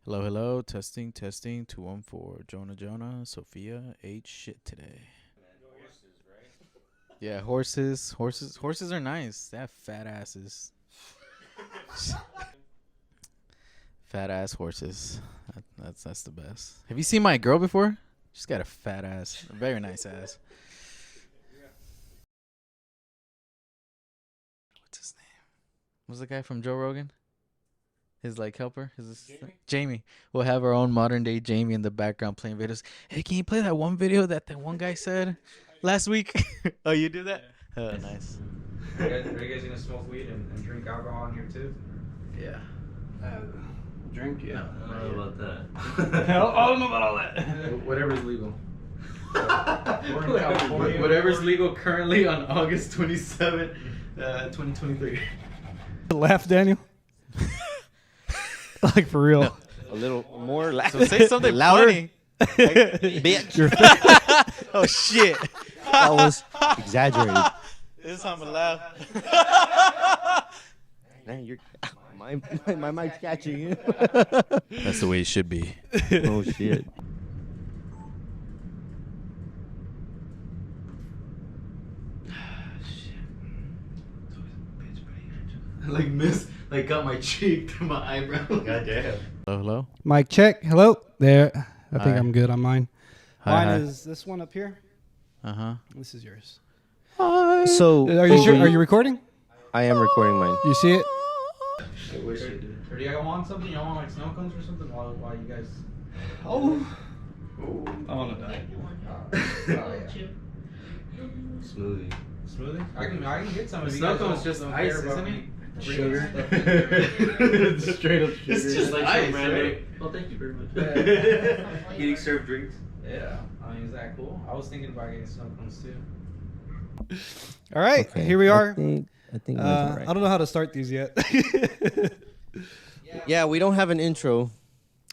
Hello, hello. Testing, testing. 214. Jonah. Sophia ate shit today. Yeah, horses. Horses are nice. They have fat asses. Fat ass horses. That's the best. Have you seen my girl before? She's got a fat ass. A very nice ass. What's his name? What's the guy from Joe Rogan? His helper? Jamie. We'll have our own modern day Jamie in the background playing videos. Hey, can you play that one video that one guy said last week? Oh, you do that? Oh, nice. Are you guys gonna smoke weed and drink alcohol in here too? Yeah. Drink? Yeah. I don't know about that. I don't know about all that. Whatever's legal. Whatever's legal currently on August 27th, 2023. Laugh, Daniel. Like for real. No, a little more loud. So say something louder. funny. Bitch. Oh, shit. That was exaggerated. This time I'm loud. Man, you're my mic's catching you. That's the way it should be. Oh shit. Got my cheek through my eyebrow. Goddamn. Hello. Mic check. Hello. There. I think Hi. I'm good on mine. Hi. Mine is this one up here. Uh-huh. This is yours. So Are you sure? Are you recording? I am recording mine. You see it? I wish you did. Or do you want something? You want snow cones or something while you guys... Oh. I want to die. Smoothie. Smoothie? I can get some. The if you snow guys cone's don't- just don't ice, care about isn't me it? bringing Sugar. stuff in there. Straight up sugar. It's just ice, right? Oh, thank you very much. Yeah. Getting served drinks. Yeah. I mean, is that cool? I was thinking about getting snow cones too. All right. Here we are. I think mine's all right. I don't know how to start these yet. Yeah, we don't have an intro.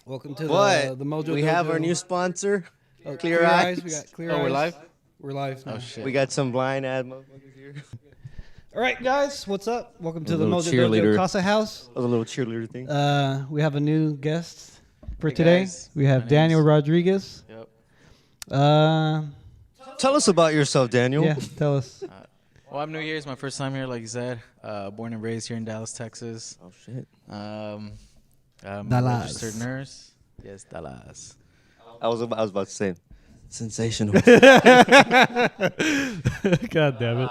Welcome to But the Mojo. we have Dojo. our new sponsor, Oh, Clear Eyes. We got Clear Oh, Eyes. we're live? We're live. now. Oh, shit. We got some blind ad motherfuckers here. All right, guys. What's up? Welcome to A the little Mojo cheerleader. Dojo Casa House. Oh, the little cheerleader thing. We have a new guest for Hey, today. guys. We have My Daniel name's- Rodriguez. Yep. Tell us about yourself, Daniel. Yeah, tell us. Well, I'm New Year's. My first time here, like you said. Born and raised here in Dallas, Texas. Oh shit. I'm a Dallas. registered nurse. Yes, Dallas. I was about to say, sensational. God damn it.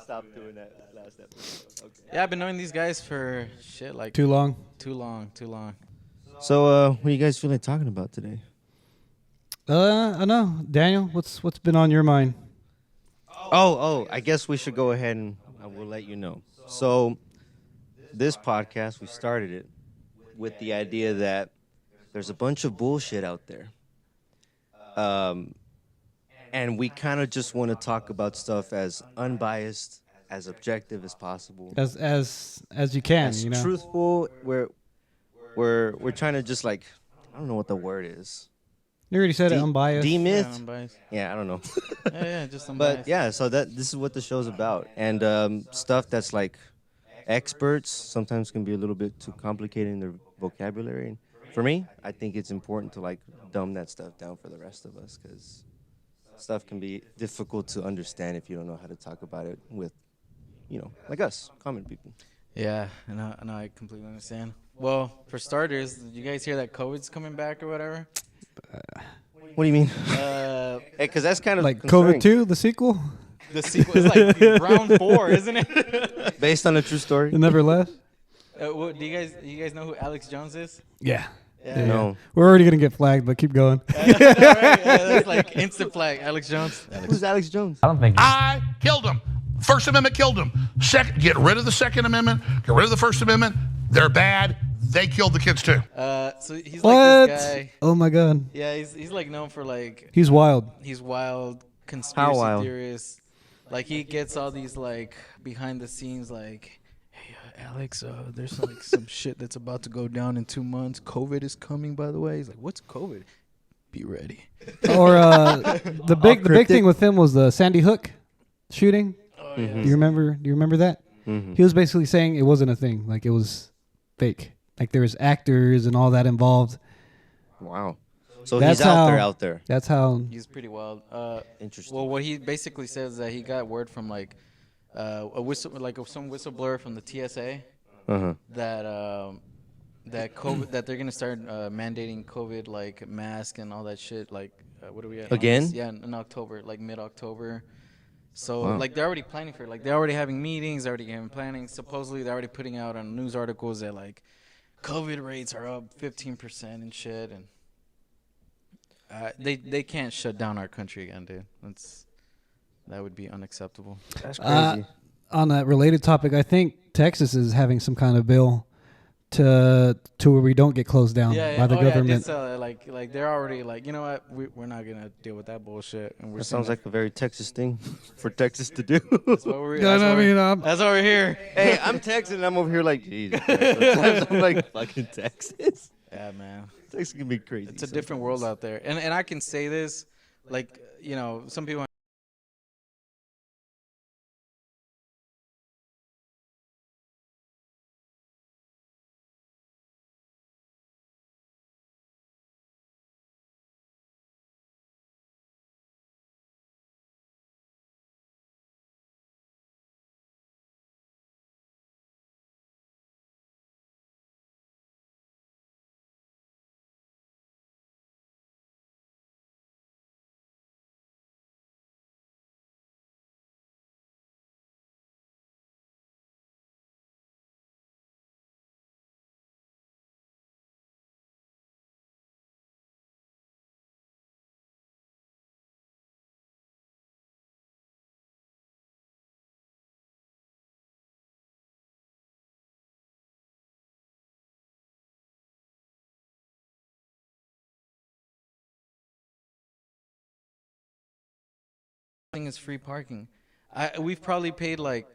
Stop doing that last episode. Okay. Yeah, I've been knowing these guys for shit like Too long. too long. So, what do you guys feel like talking about today? I know. Daniel, what's been on your mind? Oh, I guess we should go ahead and I will let you know. So, this podcast, we started it with the idea that there's a bunch of bullshit out there. And we kind of just want to talk about stuff as unbiased, as objective as possible. As you can, As you know. truthful, we're trying to just like, I don't know what the word is. You already said it. Unbiased. Yeah, Demyth? unbiased. Yeah, I don't know. Yeah, just unbiased. But yeah, so this is what the show's about, and stuff that's like experts sometimes can be a little bit too complicated in their vocabulary. And for me, I think it's important to like dumb that stuff down for the rest of us because stuff can be difficult to understand if you don't know how to talk about it with, like us, common people. Yeah, no, I completely understand. Well, for starters, did you guys hear that COVID's coming back or whatever? What do you mean? Because that's kind of Like concerning. COVID 2, the sequel? The sequel is like round 4, isn't it? Based on a true story. It never left? Do you guys know who Alex Jones is? Yeah. Yeah. No. We're already going to get flagged, but keep going. Right? Yeah, that's like instant flag. Alex Jones. Who's Alex Jones? I killed him. First Amendment killed him. Get rid of the Second Amendment. Get rid of the First Amendment. They're bad. They killed the kids too. So he's What? like this guy. Oh, my God. Yeah, he's like known for like He's wild. he's wild conspiracy wild? theorist. Like he gets all these like behind the scenes like, hey Alex, there's like some shit that's about to go down in 2 months. COVID is coming, by the way. He's like, what's COVID? Be ready. Or the big thing with him was the Sandy Hook shooting. Oh, Mhm. Do you remember that? Mhm. He was basically saying it wasn't a thing. Like it was fake. Like there was actors and all that involved. Wow. So That's he's out how- there. That's how. He's pretty wild. Interesting. Well, what he basically says is that he got word from like some whistleblower from the TSA Uh-huh. that COVID that they're gonna start mandating COVID like mask and all that shit. Like what are we at? Again? August? Yeah, in October, like mid-October. So Wow. like they're already planning for it. Like they're already having meetings, already having planning. Supposedly they're already putting out on news articles that like COVID rates are up 15% and shit, and they can't shut down our country again, dude. That would be unacceptable. That's crazy. On that related topic, I think Texas is having some kind of bill to where we don't get closed down by the government. Yeah, like they're already like, you know what, we're not gonna deal with that bullshit. And we're That sounds like a very Texas thing for Texas to do. that's why we're, Yeah, that's why we're here. Hey, I'm Texan and I'm over here like, Jesus Christ. Sometimes I'm like, fucking Texas. Yeah, man. Texas can be crazy. It's a different world out there, and I can say this, like, you know, some people. Is free parking. We've probably paid like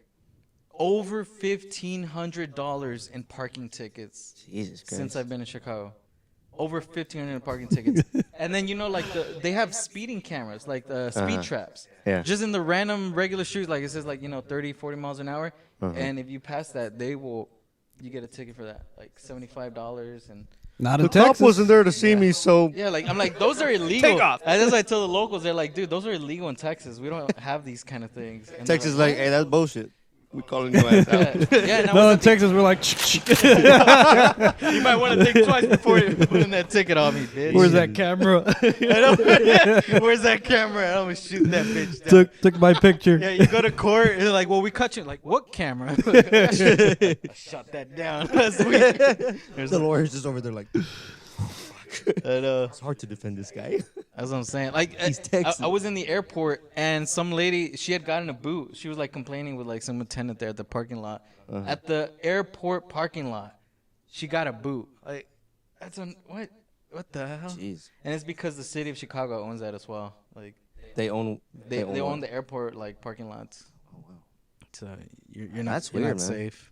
over $1,500 in parking tickets Jesus Christ. since I've been in Chicago. Over 1,500 in parking tickets. And then, you know, like they have speeding cameras, like the speed traps. Yeah. Just in the random regular streets, like it says like, you know, 30, 40 miles an hour. And if you pass that, you get a ticket for that, like $75. And Not in The cop Texas. wasn't there to see me, so yeah, like I'm like, those are illegal. Take off. And as I tell the locals, they're like, dude, those are illegal in Texas. We don't have these kind of things. And they're Texas is like, hey, that's bullshit. We calling your ass out. yeah, and I No, was in Texas we're like, you might want to think twice before you put in that ticket on me, bitch. where's that camera? Where's that camera? I almost shoot that bitch down. took my picture. Yeah, you go to court and they're like, well, we cut you. Like, what camera? I shut that down last week. The lawyer's just over there like, And, it's hard to defend this guy. that's what I'm saying. Like, He's Texan. I was in the airport and some lady, she had gotten a boot. She was like complaining with like some attendant there at the parking lot. At the airport parking lot, she got a boot. Like, that's what the hell? Jeez. And it's because the city of Chicago owns that as well. Like, They own they what? own the airport like parking lots. Oh, wow. So you're not, That's you're weird, not man. safe.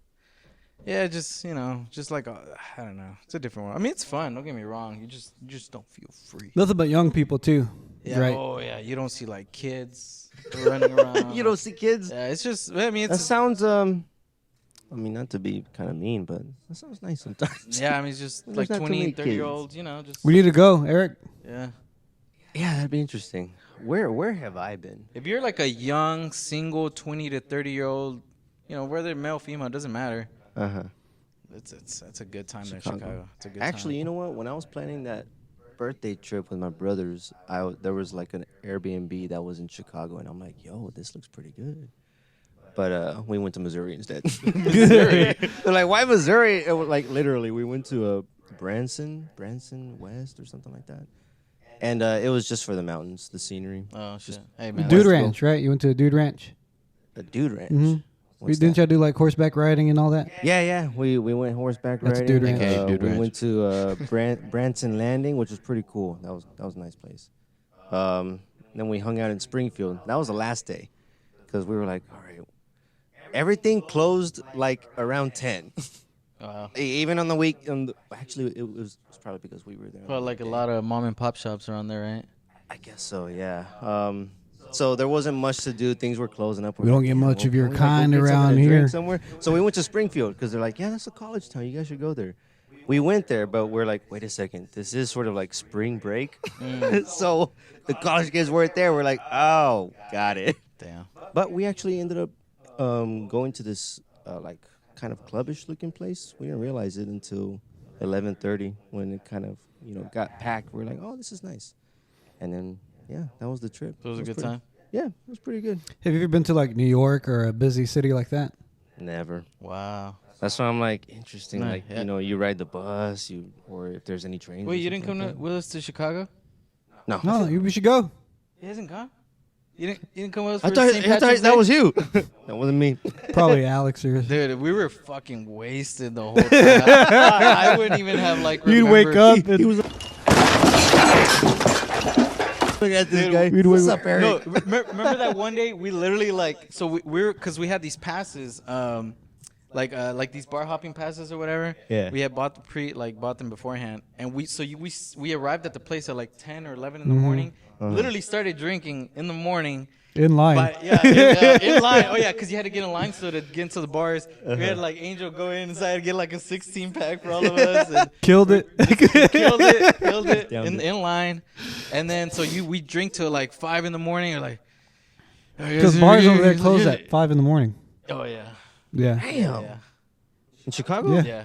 Yeah, just just like I don't know, it's a different world. I mean, it's fun. Don't get me wrong. You just don't feel free. Nothing but young people too. Yeah. Right. Oh yeah. You don't see like kids running around. You don't see kids? Yeah, it's just. I mean, That it's. sounds, I mean, not to be kind of mean, but that sounds nice sometimes. Yeah, I mean, it's just There's like not too 20, many 30-year-olds. Just. We need to go, Eric. Yeah. Yeah, that'd be interesting. Where have I been? If you're like a young, single, 20 to 30-year-old, whether male, female, it doesn't matter. Uh-huh. It's a good time there in Chicago. Chicago. It's a good Actually, time. you know what? When I was planning that birthday trip with my brothers, there was like an Airbnb that was in Chicago, and I'm like, yo, this looks pretty good. But we went to Missouri instead. Missouri. They're like, why Missouri? It was like literally, we went to Branson West or something like that. And it was just for the mountains, the scenery. Oh shit! Hey man, Dude that's- Ranch, right? You went to a Dude Ranch. A dude ranch. Mhm. What's Didn't that? y'all do like horseback riding and all that? Yeah. We went horseback That's riding. Dude Ranch. Okay, Dude we Ranch. went to Branson Landing, which was pretty cool. That was a nice place. Then we hung out in Springfield. That was the last day, because we were like, all right, everything closed like around 10. Wow. Even on the week. Actually, it was probably because we were there. on Well, the like a weekday. lot of mom and pop shops around there, right? I guess so. Yeah. So there wasn't much to do. Things were closing up. We don't get much of your can we, like, go kind get something around to drink here. somewhere. So we went to Springfield because they're like, yeah, that's a college town. You guys should go there. we went there, but we're like, wait a second, this is sort of like spring break. So the college kids weren't there. We're like, oh, got it. Damn. But we actually ended up going to this like kind of clubbish looking place. We didn't realize it until 11:30 when it kind of got packed. We're like, oh, this is nice. And then yeah, that was the trip. So it was a good time. Yeah, it was pretty good. Have you ever been to like New York or a busy city like that? Never. Wow. That's why I'm like interesting. Nah, Like yeah. you ride the bus, or if there's any trains. Wait, or you didn't something come like with us to Chicago? that? No. No, we should go. He hasn't gone. You didn't come with us for I thought St. Patrick's that Day? was you. That wasn't me. Probably Alex or. Dude, we were fucking wasted the whole time. I wouldn't even have like. You'd wake up. He was. Look at this guy. We'd What's wake- up, Eric? No, remember that one day we literally so we were because we had these passes, like these bar hopping passes or whatever. Yeah. We had bought them beforehand, and we arrived at the place at like 10 or 11 in the morning. Literally started drinking in the morning. In line. In line. Oh yeah, because you had to get in line so to get into the bars. We had like Angel go inside and get like a 16-pack for all of us. And Killed it. killed it Downed in line, and then we drink till like 5 in the morning. Or like Because bars over there close at 5 in the morning. Oh yeah, Yeah. Damn. yeah, In Chicago? Yeah. yeah.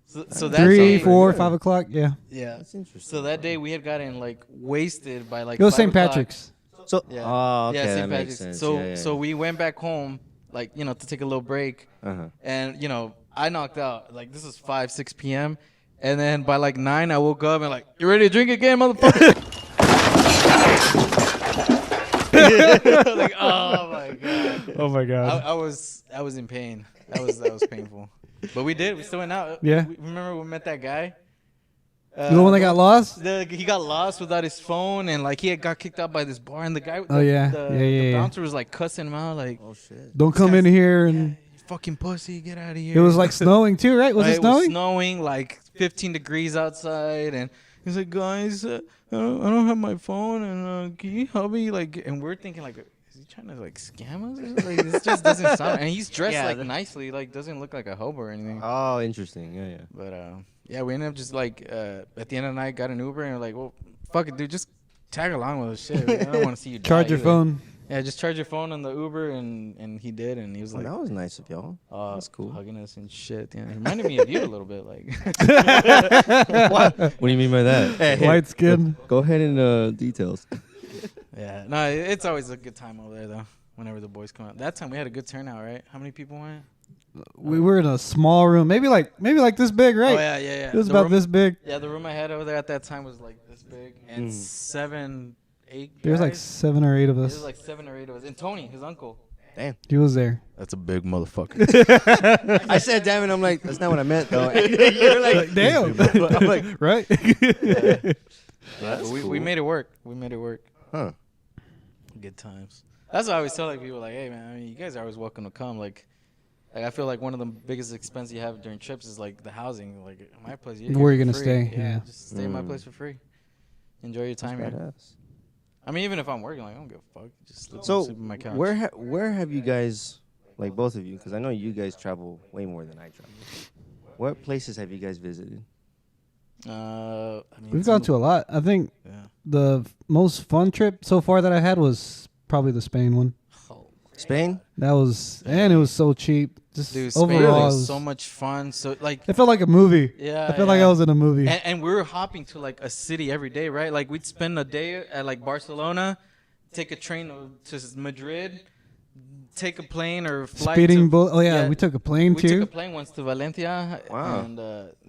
So that's 3, how- 4, 5 o'clock. Yeah. Yeah. That's interesting. So that day we had gotten like wasted by like. It was 5 St. o'clock. Patrick's. So, Yeah. oh, okay, yeah, that St. makes Patrick's. sense. So yeah, yeah. so we went back home, like to take a little break, and I knocked out. Like this is 5, 6 p.m. And then by like 9, I woke up and like, you ready to drink again, motherfucker? Like, oh my god. Oh my God. I was in pain. That was painful. But we did. We still went out. Yeah. Remember we met that guy? The one that got lost? He got lost without his phone, and like he got kicked out by this bar, and the guy, Oh, yeah. the Yeah. bouncer was like cussing him out, like, Oh, shit. Don't come in here and. "You fucking pussy, get out of here." It was like snowing too, right? Was it was snowing? snowing, like 15 degrees outside, and he's like, "Guys, I don't have my phone, and can you help me?" Like, and we're thinking like, is he trying to like scam us? Or something? Like, this just doesn't sound. And he's dressed Yeah, like that- nicely, like doesn't look like a hobo or anything. Oh, interesting. Yeah, yeah. But yeah, we ended up just like at the end of the night got an Uber, and we're like, well, fuck it, dude, just tag along with us. Shit, I don't want to see you die Charge your either. phone. Yeah, just charge your phone on the Uber, and he did, and he was Oh, like, that was nice of y'all. That's cool. hugging us and shit. Yeah, it reminded me of you a little bit, like. What do you mean by that? Light skin. Go ahead and details. Yeah, no, it's always a good time over there though. Whenever the boys come out, that time we had a good turnout, right? How many people went? We were in a small room, maybe like this big, right? Oh yeah. It was The about room- this big. Yeah, the room I had over there at that time was like this big, and 7, 8. There was like guys. 7 or 8 of There was us. like 7 or 8 of us, and Tony, his uncle. Damn. He was there. That's a big motherfucker. I said, damn it. I'm like, that's not what I meant, though. You're like, Damn. I'm like, Right? that's we cool. made it work. We made it work. Huh. Good times. That's what I always tell like people, like, hey man, I mean, you guys are always welcome to come. Like I feel like one of the biggest expenses you have during trips is like the housing. Like at my place, you're Where here you for gonna free. stay, yeah. Just stay in my place for free. Enjoy your time here. Badass. I mean, even if I'm working, like I don't give a fuck. Just sleep So, on my couch. where have you guys, like both of you, because I know you guys travel way more than I travel. What places have you guys visited? I mean, We've gone to a lot. I think Yeah. the most fun trip so far that I had was probably the Spain one. Spain? That was, and it was so cheap. Just Dude, Spain overall, it was was- so much fun. So like, it felt like a movie. yeah, I felt like I was in a movie. And we were hopping to like a city every day, right? Like we'd spend a day at like Barcelona, take a train to Madrid, take a plane or flight. Speeding to, bull. Oh yeah, we took a plane we too. took a plane once to Valencia. Wow. And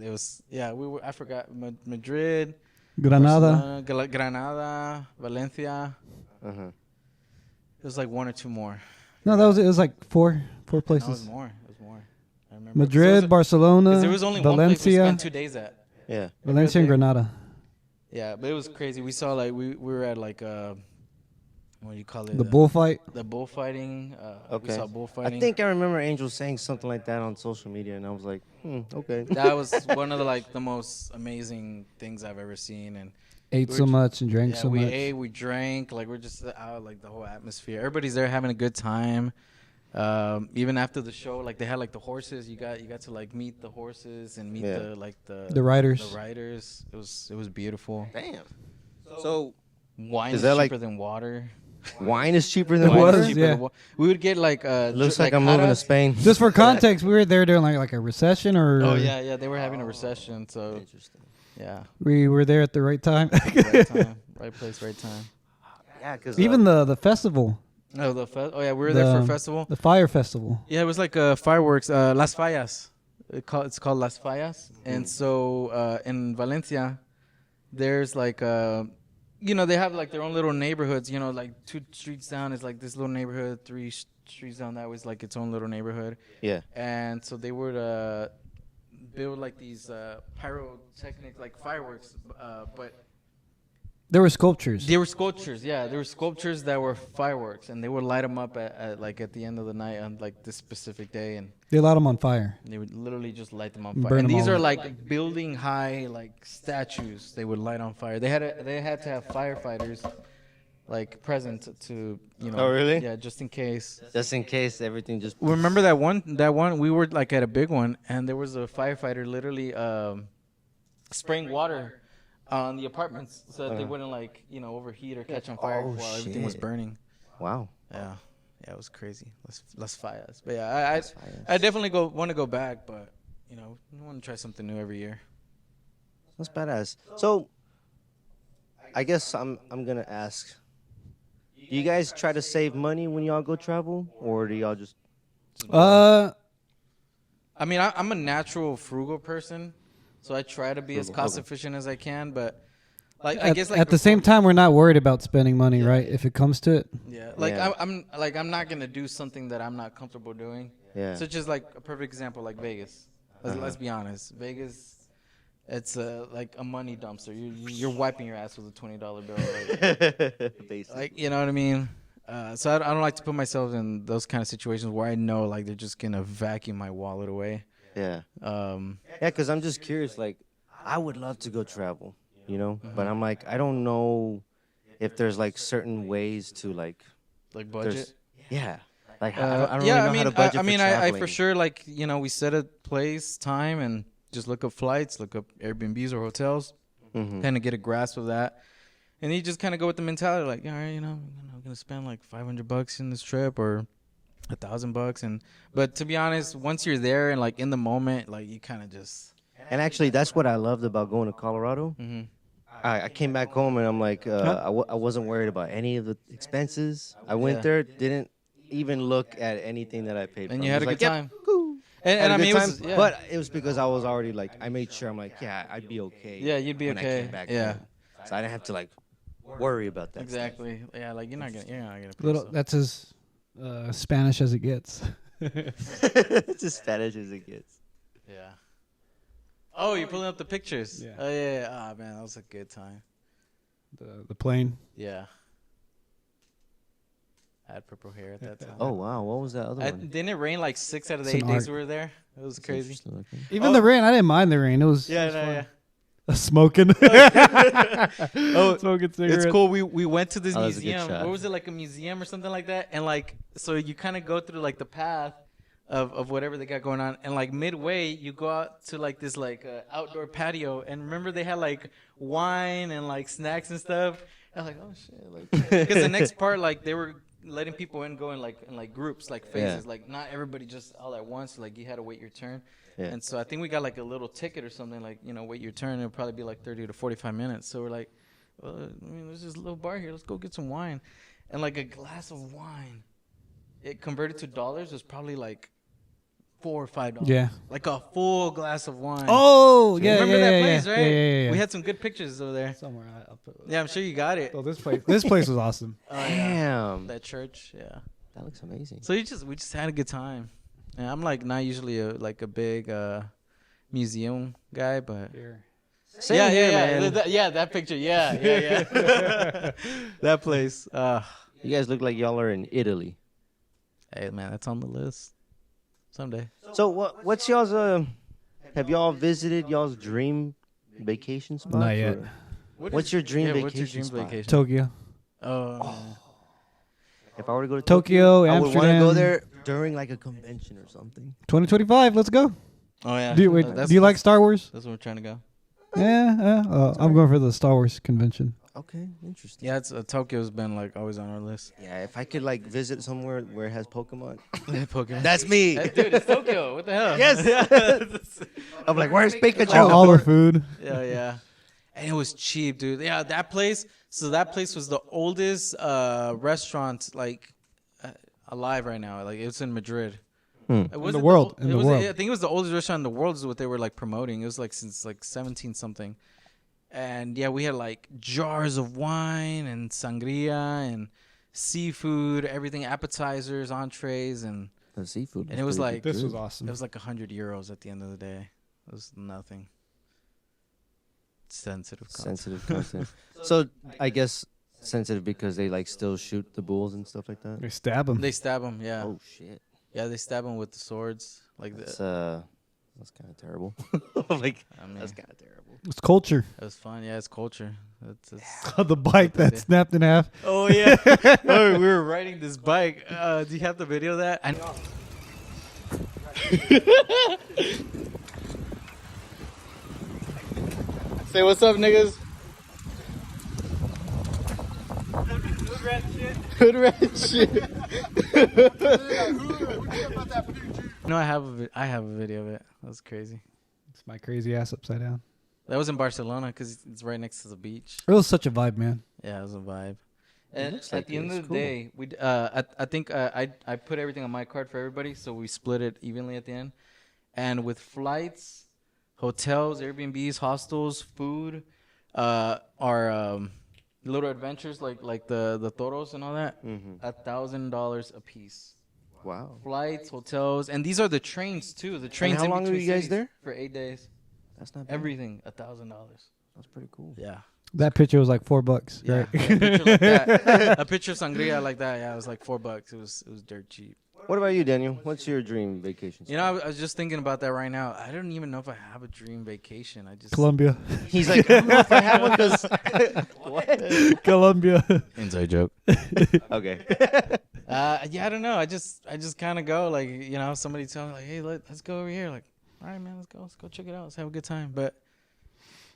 it was we were I forgot Madrid, Granada. Barcelona, Granada, Valencia. Uh-huh. It was like 1 or 2 more. No, that was it. Was like four No, it was places. more. It was more. I remember. Madrid, Barcelona, Because there was only one place we Valencia, spent 2 days at. Yeah. Valencia, and Granada. Yeah, but it was crazy. We saw like we were at like what do you call it? The bullfight. The bullfighting. We Okay. saw bullfighting. I think I remember Angel saying something like that on social media, and I was like, okay. that was one of the most amazing things I've ever seen. And Ate We so were ju- much and drank yeah, so we much. ate, we drank, like we're just out, like the whole atmosphere. Everybody's there having a good time. Even after the show, like they had like the horses. You got to like meet the horses and meet Yeah. The riders. The riders. It was beautiful. Damn. So Wine Is is that, cheaper like- than water. wine is cheaper than It Wine was, is water. cheaper yeah. than we would get like Looks like I'm moving to jarras. Spain. Just for context, we were there during like a recession, or Oh yeah, they were having a recession, so Interesting. yeah, we were there at the right time. right time, right place, right time. Yeah, because Even the festival, Oh yeah, we were there for a The- festival. the fire festival. Yeah, it was like fireworks. Las Fallas. It's called Las Fallas, and so in Valencia, there's like they have like their own little neighborhoods. Like 2 streets down is like this little neighborhood. 3 streets down that was like its own little neighborhood. yeah, And so they would build like these pyrotechnic like fireworks, but There were sculptures. they were sculptures. Yeah, there were sculptures that were fireworks, and they would light them up at the end of the night on like this specific day, and They light them on fire. they would literally just light them on Burn fire. And them these all are up. like building high like statues. They would light on fire. They had to have firefighters like present to Oh, really? Yeah, just in case. just in case everything just. Remember that one we were like at a big one, and there was a firefighter literally spraying water on the apartments so that they wouldn't like overheat or catch on fire Oh, while everything was shit. burning. Wow. Yeah, it was crazy. Las Fallas. But yeah, I definitely want to go back, but I want to try something new every year. That's badass. So, I guess I'm gonna ask. Do you guys try to save money when y'all go travel, or do y'all just? Uh, I mean, I'm a natural frugal person, so I try to be as Frugal, cost okay. efficient as I can. But like, I at, guess like at the same before- time, we're not worried about spending money, right? If it comes to it. yeah, like Yeah. I'm not gonna do something that I'm not comfortable doing. Yeah. Such as like a perfect example, like Vegas. Let's be honest, Vegas, it's like a money dumpster. You're wiping your ass with a $20 bill. Basically. Like you know what I mean. So I don't like to put myself in those kind of situations where I know like they're just gonna vacuum my wallet away. Yeah. Yeah, Yeah, because I'm just curious. Like, I would love to go travel, but I'm like, I don't know if there's like certain ways to like. like There's, budget. yeah. Like, I don't really Yeah, know I mean, how to budget I mean, for I traveling. for sure like we set a place, time, and just look up flights, look up Airbnbs or hotels, Mhm. kind of get a grasp of that, and you just kind of go with the mentality like, all right, I'm gonna spend like $500 in this trip or $1,000, but to be honest, once you're there and like in the moment, like you kind of just. And actually, that's what I loved about going to Colorado. Mm-hmm. I came back home and I'm like, I wasn't worried about any of the expenses. I went Yeah. there, didn't even look at anything that I paid for. And I you had was a like, good yep, time. cool. And Had a I good mean, time, it was, yeah. but it was because I was already like, I made sure I'm like, yeah, I'd be okay. Yeah, you'd be when I okay. came back Yeah. home. So I didn't have to like worry about that. Exactly. Yeah, like you're not gonna pay Little. yourself. That's as Spanish as it gets. It's as Spanish as it gets. Yeah. Oh, you're pulling up the pictures. Yeah. Oh yeah. Ah man, that was a good time. The plane. Yeah. I had purple hair at that time. Oh wow, what was that other one? Didn't it rain like 6 out of the It's 8 an days art. we were there? It was That's crazy. interesting looking. Even the rain, I didn't mind the rain. It was Yeah, no, yeah. smoking. Oh, smoking cigarettes. it's cool. We went to this Oh, that was a good museum. shot. What was it, like a museum or something like that? And like, so you kind of go through like the path of whatever they got going on, and like midway you go out to like this like outdoor patio, and remember they had like wine and like snacks and stuff. I was like, oh shit, like because the next part like they were letting people in go in like groups, like phases, Yeah. like not everybody just all at once. Like you had to wait your turn. Yeah. And so I think we got like a little ticket or something, like, wait your turn. It'll probably be like 30 to 45 minutes. So we're like, well, I mean, there's this little bar here. Let's go get some wine. And like a glass of wine, it converted to dollars was probably like $4 or $5. Yeah. Like a full glass of wine. Oh, yeah, Remember yeah, that yeah, place, yeah. right? Yeah, yeah, yeah. We had some good pictures over there. somewhere. I'll put Yeah, I'm sure you got it. Oh, this place was awesome. Oh, yeah. Damn, That church, yeah. that looks amazing. So we just had a good time. And I'm like not usually a big museum guy, but Same yeah, here, yeah, man. that picture, yeah. That place. You guys look like y'all are in Italy. Hey man, that's on the list. Someday. So what's y'all's have y'all visited y'all's dream vacation spot? Not yet. or- What's your dream What's your vacation dream spot? vacation? Tokyo. Oh. If I were to go to Tokyo, I would want to go Amsterdam. there during like a convention or something. 2025. Let's go. Oh yeah. Do you like Star Wars? That's where we're trying to go. Yeah. I'm going for the Star Wars convention. Okay, interesting. Yeah, it's Tokyo's been like always on our list. Yeah, if I could like visit somewhere where it has Pokemon, Pokemon. that's me. Hey, dude, it's Tokyo. What the hell? Yes. I'm like, where's Pikachu? All the food. Yeah. And it was cheap, dude. Yeah, that place. So that place was the oldest restaurant like alive right now. Like it's in Madrid. In the world. I think it was the oldest restaurant in the world. Is what they were like promoting. It was like since like 17 something. And yeah, we had like jars of wine and sangria and seafood, everything, appetizers, entrees, and The seafood. and it was like This was awesome. it was like 100 euros at the end of the day. It was nothing. Sensitive content. sensitive content. So I guess sensitive because they like still shoot the bulls and stuff like that. They stab them. They stab them, yeah. Oh shit. Yeah, they stab them with the swords. Like That's the, that's kind of terrible. Like I mean, that's kind of terrible. It's culture. it was fun. Yeah, it's culture. It's The bike that snapped in half. Oh yeah. Oh, we were riding this bike. Do you have the video of that? Say what's up, niggas. Hood rat shit. No, I have a video of it. That was crazy. It's my crazy ass upside down. That was in Barcelona because it's right next to the beach. It was such a vibe, man. Yeah, it was a vibe. And looks at like the it. end It's of the cool. day, we I think I put everything on my card for everybody, so we split it evenly at the end. And with flights, hotels, Airbnbs, hostels, food, our little adventures like the toros and all that, $1,000 a piece. Wow. Flights, hotels, and these are the trains too. The trains. how in long were between you guys cities there? For 8 days. That's not bad. Everything $1,000. That's pretty cool. Yeah. That picture was like $4, Yeah, right? a picture like that. A picture of sangria like that. Yeah, it was like $4. It was dirt cheap. What about you, Daniel? What's your dream vacation? You know, I was just thinking about that right now. I don't even know if I have a dream vacation. I just Colombia. He's like, I don't know if I have one because what? Colombia. inside joke. Okay. Yeah, I don't know. I just kind of go like, you know, somebody tell me like, hey, let's go over here. Like, all right, man, let's go check it out. Let's have a good time. But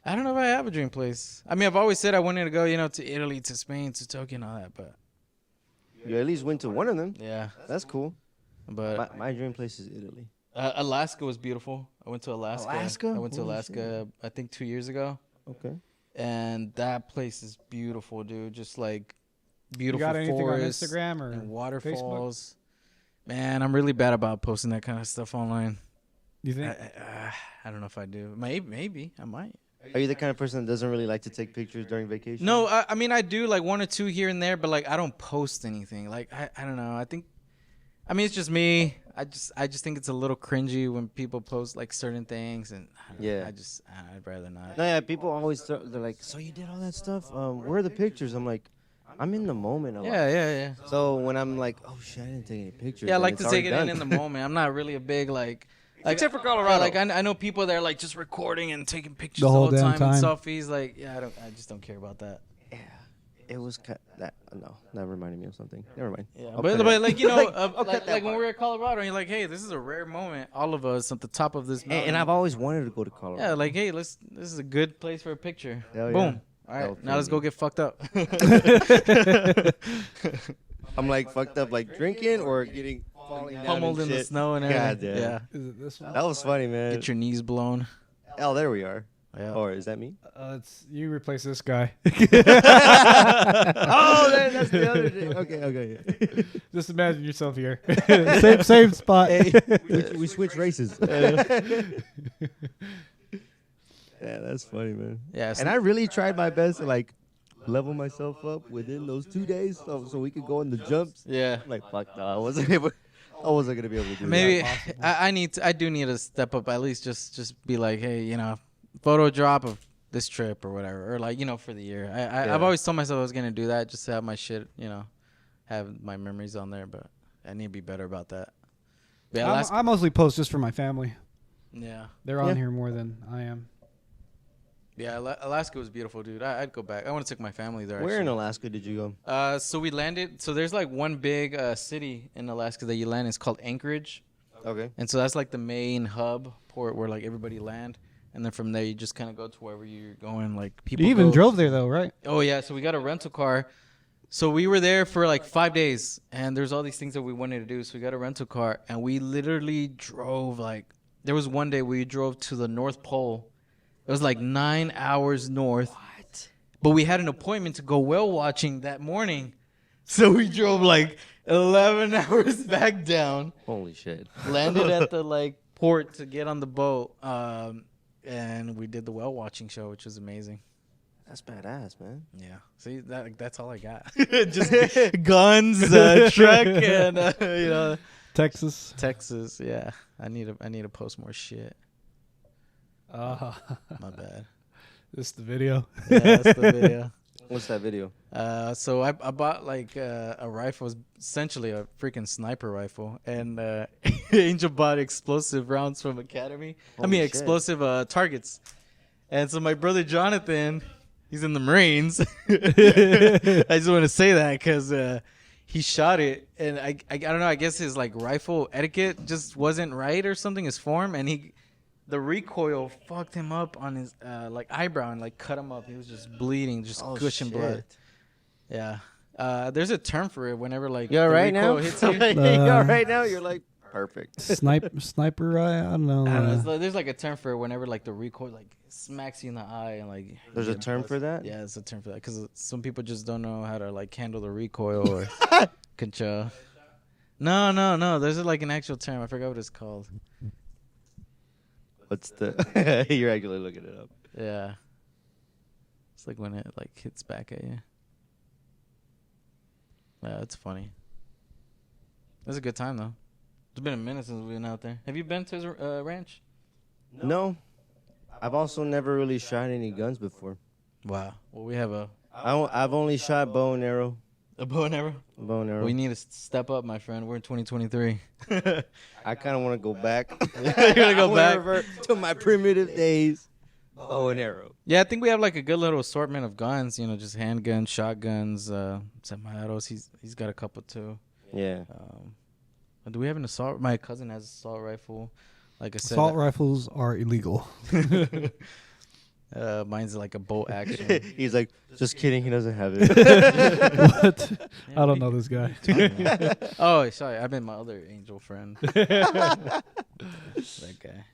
I don't know if I have a dream place. I mean, I've always said I wanted to go, you know, to Italy, to Spain, to Tokyo, and all that. But You at least went to one of them. yeah, That's cool. but My dream place is Italy. Alaska was beautiful. I went to Alaska. Alaska? I went to Holy Alaska, I think 2 years ago. Okay. And that place is beautiful, dude. Just like You beautiful got anything on forests Instagram or and Facebook? waterfalls. Man, I'm really bad about posting that kind of stuff online. You think? I don't know if I do. Maybe I might. Are you the kind of person that doesn't really like to take pictures during vacation? No, I mean I do like 1 or 2 here and there, but like I don't post anything. Like I don't know. I mean it's just me. I just think it's a little cringy when people post like certain things, and I don't know, Yeah. I'd rather not. No, yeah, people always they're like, so you did all that stuff? Where are the pictures? I'm like, I'm in the moment a lot. Yeah. So when I'm like, oh shit, I didn't take any pictures. Yeah, I then like it's to take already it in done. the moment. I'm not really a big like Except for Colorado. Like I know people that are like just recording and taking pictures The the whole whole damn time and time. selfies. Like I just don't care about that. Yeah, it was that. No, that reminded me of something. Never mind. Yeah, I'll but cut it. like you know, Like, I'll cut like that when part. we were at Colorado, and you're like, hey, this is a rare moment. All of us at the top of this mountain. And I've always wanted to go to Colorado. yeah, like hey, this is a good place for a picture. Hell yeah. Boom. All Hell right, now let's crazy. go get fucked up. I'm like fucked up, like drinking or getting falling down Pummeled in and the shit. snow and God everything. damn. Yeah. Is it this one? That was funny, man. Get your knees blown. Oh, there we are. Yeah. Or is that me? It's you replace this guy. Oh, that's the other thing. Okay. Yeah. Just imagine yourself here. same spot. we switch races. Yeah, that's funny, man. Yeah. And I really tried my best to like level myself up within those 2 days, so we could go in the jumps. yeah. I'm like, fuck no, I wasn't gonna be able to do Maybe that. I do need to step up at least just be like, hey, you know, photo drop of this trip or whatever, or like, you know, for the year. I've always told myself I was gonna do that just to have my shit, you know, have my memories on there, but I need to be better about that. Yeah, I mostly post just for my family. yeah. They're on Yeah. here more than I am. Yeah, Alaska was beautiful, dude. I'd go back. I want to take my family there. Where in actually. Alaska did you go? So we landed. So there's like one big city in Alaska that you land. It's called Anchorage, Okay. and so that's like the main hub port where like everybody land. And then from there, you just kind of go to wherever you're going. Like people. You even go- drove there though, right? Oh yeah, so we got a rental car. So we were there for like 5 days, and there's all these things that we wanted to do. So we got a rental car, and we literally drove like. There was one day we drove to the North Pole. It was like 9 hours north. What? But we had an appointment to go whale watching that morning. So we drove like 11 hours back down. Holy shit. Landed at the like port to get on the boat. And we did the whale watching show, which was amazing. That's badass, man. Yeah. See, that's all I got. Just guns, truck, and, you know. Texas. Texas, yeah. I need to post more shit. My bad. This is the video. Yeah, that's the video. What's that video? So I bought like a rifle, essentially a freaking sniper rifle, and Angel bought explosive rounds from Academy. Holy shit. Explosive targets. And so my brother Jonathan, he's in the Marines. I just want to say that because he shot it, and I don't know. I guess his like rifle etiquette just wasn't right or something. His form, and the recoil fucked him up on his like eyebrow and like cut him up. He was just bleeding, just gushing blood. Yeah. There's a term for it whenever like You all right now? hits you. You all right now? You're like perfect. Sniper eye. I don't know. I don't know, there's like a term for it whenever like the recoil like smacks you in the eye and like. There's a term for that? Yeah, there's a term for that because some people just don't know how to like handle the recoil or control. No. There's like an actual term. I forgot what it's called. What's the? You're actually looking it up. Yeah. It's like when it like hits back at you. Yeah, it's funny. It was a good time though. It's been a minute since we've been out there. Have you been to his ranch? No. I've also never really shot any guns before. Wow. Well, we have I've only shot bow and arrow. a bow and arrow. Bow and arrow. We need to step up, my friend. We're in 2023. I kind of want to go back. You're gonna go back? Revert to my primitive days. Bow and arrow. Yeah, I think we have like a good little assortment of guns. You know, just handguns, shotguns, semi-autos. He's got a couple too. Yeah. Do we have an assault? My cousin has an assault rifle. Like I said, Assault rifles are illegal. mine's like a bolt action. He's like, just kidding. He doesn't have it. What? Yeah, I don't know this guy. Oh, sorry. I meant my other angel friend. That guy.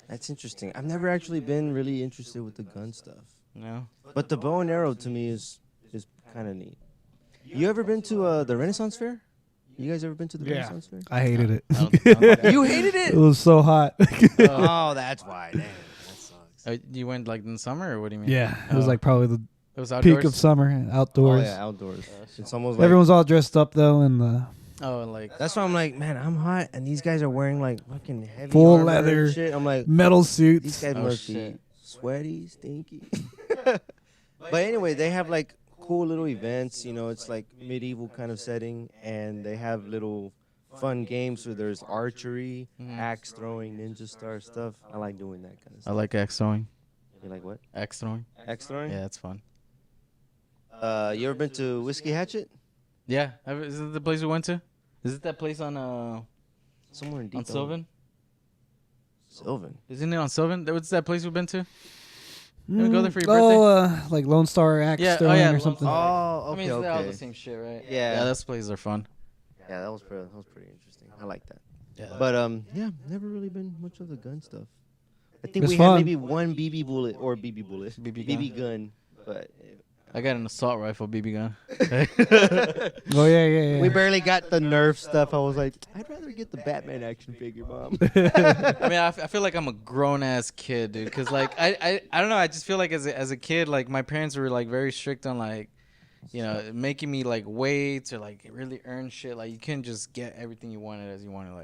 That's interesting. I've never actually been really interested with the gun stuff. No. But the bow and arrow to me is kind of neat. You ever been to the Renaissance Fair? You guys ever been to the Renaissance Fair? I hated it. You hated it? It was so hot. Oh, that's why. Damn, that sucks. You went like in summer, or what do you mean? Yeah, it was like probably the it was outdoors. peak of summer, Oh, outdoors. yeah, outdoors. It's almost like... Everyone's all dressed up though, and the Oh, like That's why I'm like, man, I'm hot, and these guys are wearing like fucking heavy Full armor leather. and shit. I'm like, metal these suits. guys Oh, must shit. be sweaty, stinky. But anyway, they have like cool little events. You know, it's like medieval kind of setting, and they have little fun games. So there's archery, axe throwing, ninja star stuff. I like doing that kind of I stuff. like axe throwing. You like what? Axe throwing. Axe throwing? Yeah, it's fun. You ever been to Whiskey Hatchet? Yeah, is it the place we went to? Is it that place on Somewhere in Deep Sylvan? Sylvan. Isn't it on Sylvan? What's that place we've been to? Did we go there for your birthday? Oh, like Lone Star Axe Yeah, oh, throwing yeah, or Lone something. Oh, I okay, mean, they're all okay. the same shit, right? Yeah. Yeah, those places are fun. Yeah, that was pretty interesting. I like that. Yeah. But yeah, never really been much of the gun stuff. I think It's we fun. had maybe one BB bullet or BB bullet, BB gun. But I got an assault rifle BB gun. Oh yeah. we barely got the Nerf stuff. I was like, I'd rather get the Batman action figure, Mom. I mean, I feel like I'm a grown ass kid, dude. Cause like I don't know. I just feel like as a kid, like my parents were like very strict on like, you know, making me like wait or like really earn shit. Like you couldn't just get everything you wanted as you wanted.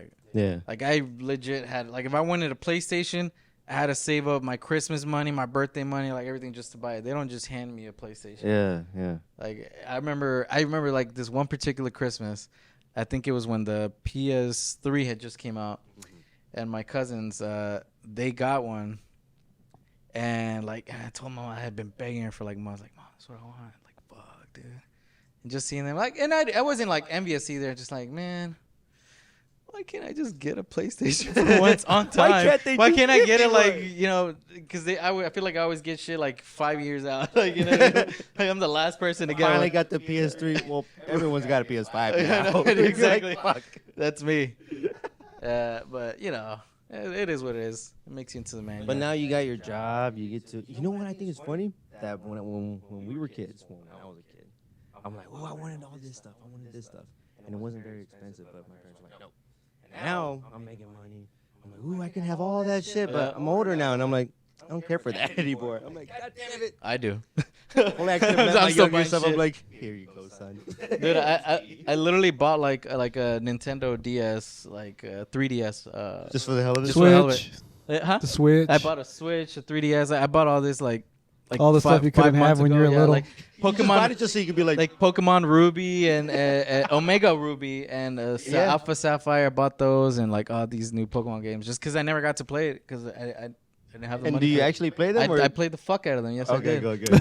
Like I legit had like if I wanted a PlayStation, I had to save up my Christmas money, my birthday money, like everything just to buy it. They don't just hand me a PlayStation. Yeah. Like I remember like this one particular Christmas. I think it was when the PS3 had just came out, and my cousins they got one, And like, and I told Mom I had been begging her for like months. Like, Mom, that's what I want. Like, fuck, dude. And just seeing them, like, and I wasn't like envious either. Just like, man, why can't I just get a PlayStation for once on time? Why can't I get it like, you know? Because I feel like I always get shit like 5 years out. Like, you know, like I'm the last person to get. Finally one. got the PS3. Well, everyone's got a PS5 now. Exactly. Like, fuck. That's me. But you know, it is what it is. It makes you into the man. But now you got your job. You get to. You know what I think is funny? That when we were kids, when I was a kid, I'm like, oh, I wanted all this stuff. I wanted this stuff, and it wasn't very expensive. But my parents were like, no. And now I'm making money. I'm like, ooh, I can have all that shit. But I'm older now, and I'm like, I don't care for that anymore. I'm like, God damn it. I do. Only I could have met my younger self. I'm like, here you go, son. Dude, I literally bought like a Nintendo DS, like 3DS. Just for the hell of it. Just for the hell of Switch. it. Huh? The Switch. I bought a Switch, a 3DS. I bought all this like all the stuff you couldn't 5 have months when you ago. were Yeah, little. like You just bought it Pokemon, just so you could be like Pokemon Ruby and Omega Ruby and Yeah. Alpha Sapphire. I bought those and like all these new Pokemon games just because I never got to play it because I didn't have the And money. do you for it. actually play them? I played the fuck out of them. Yes, I Okay, did. good.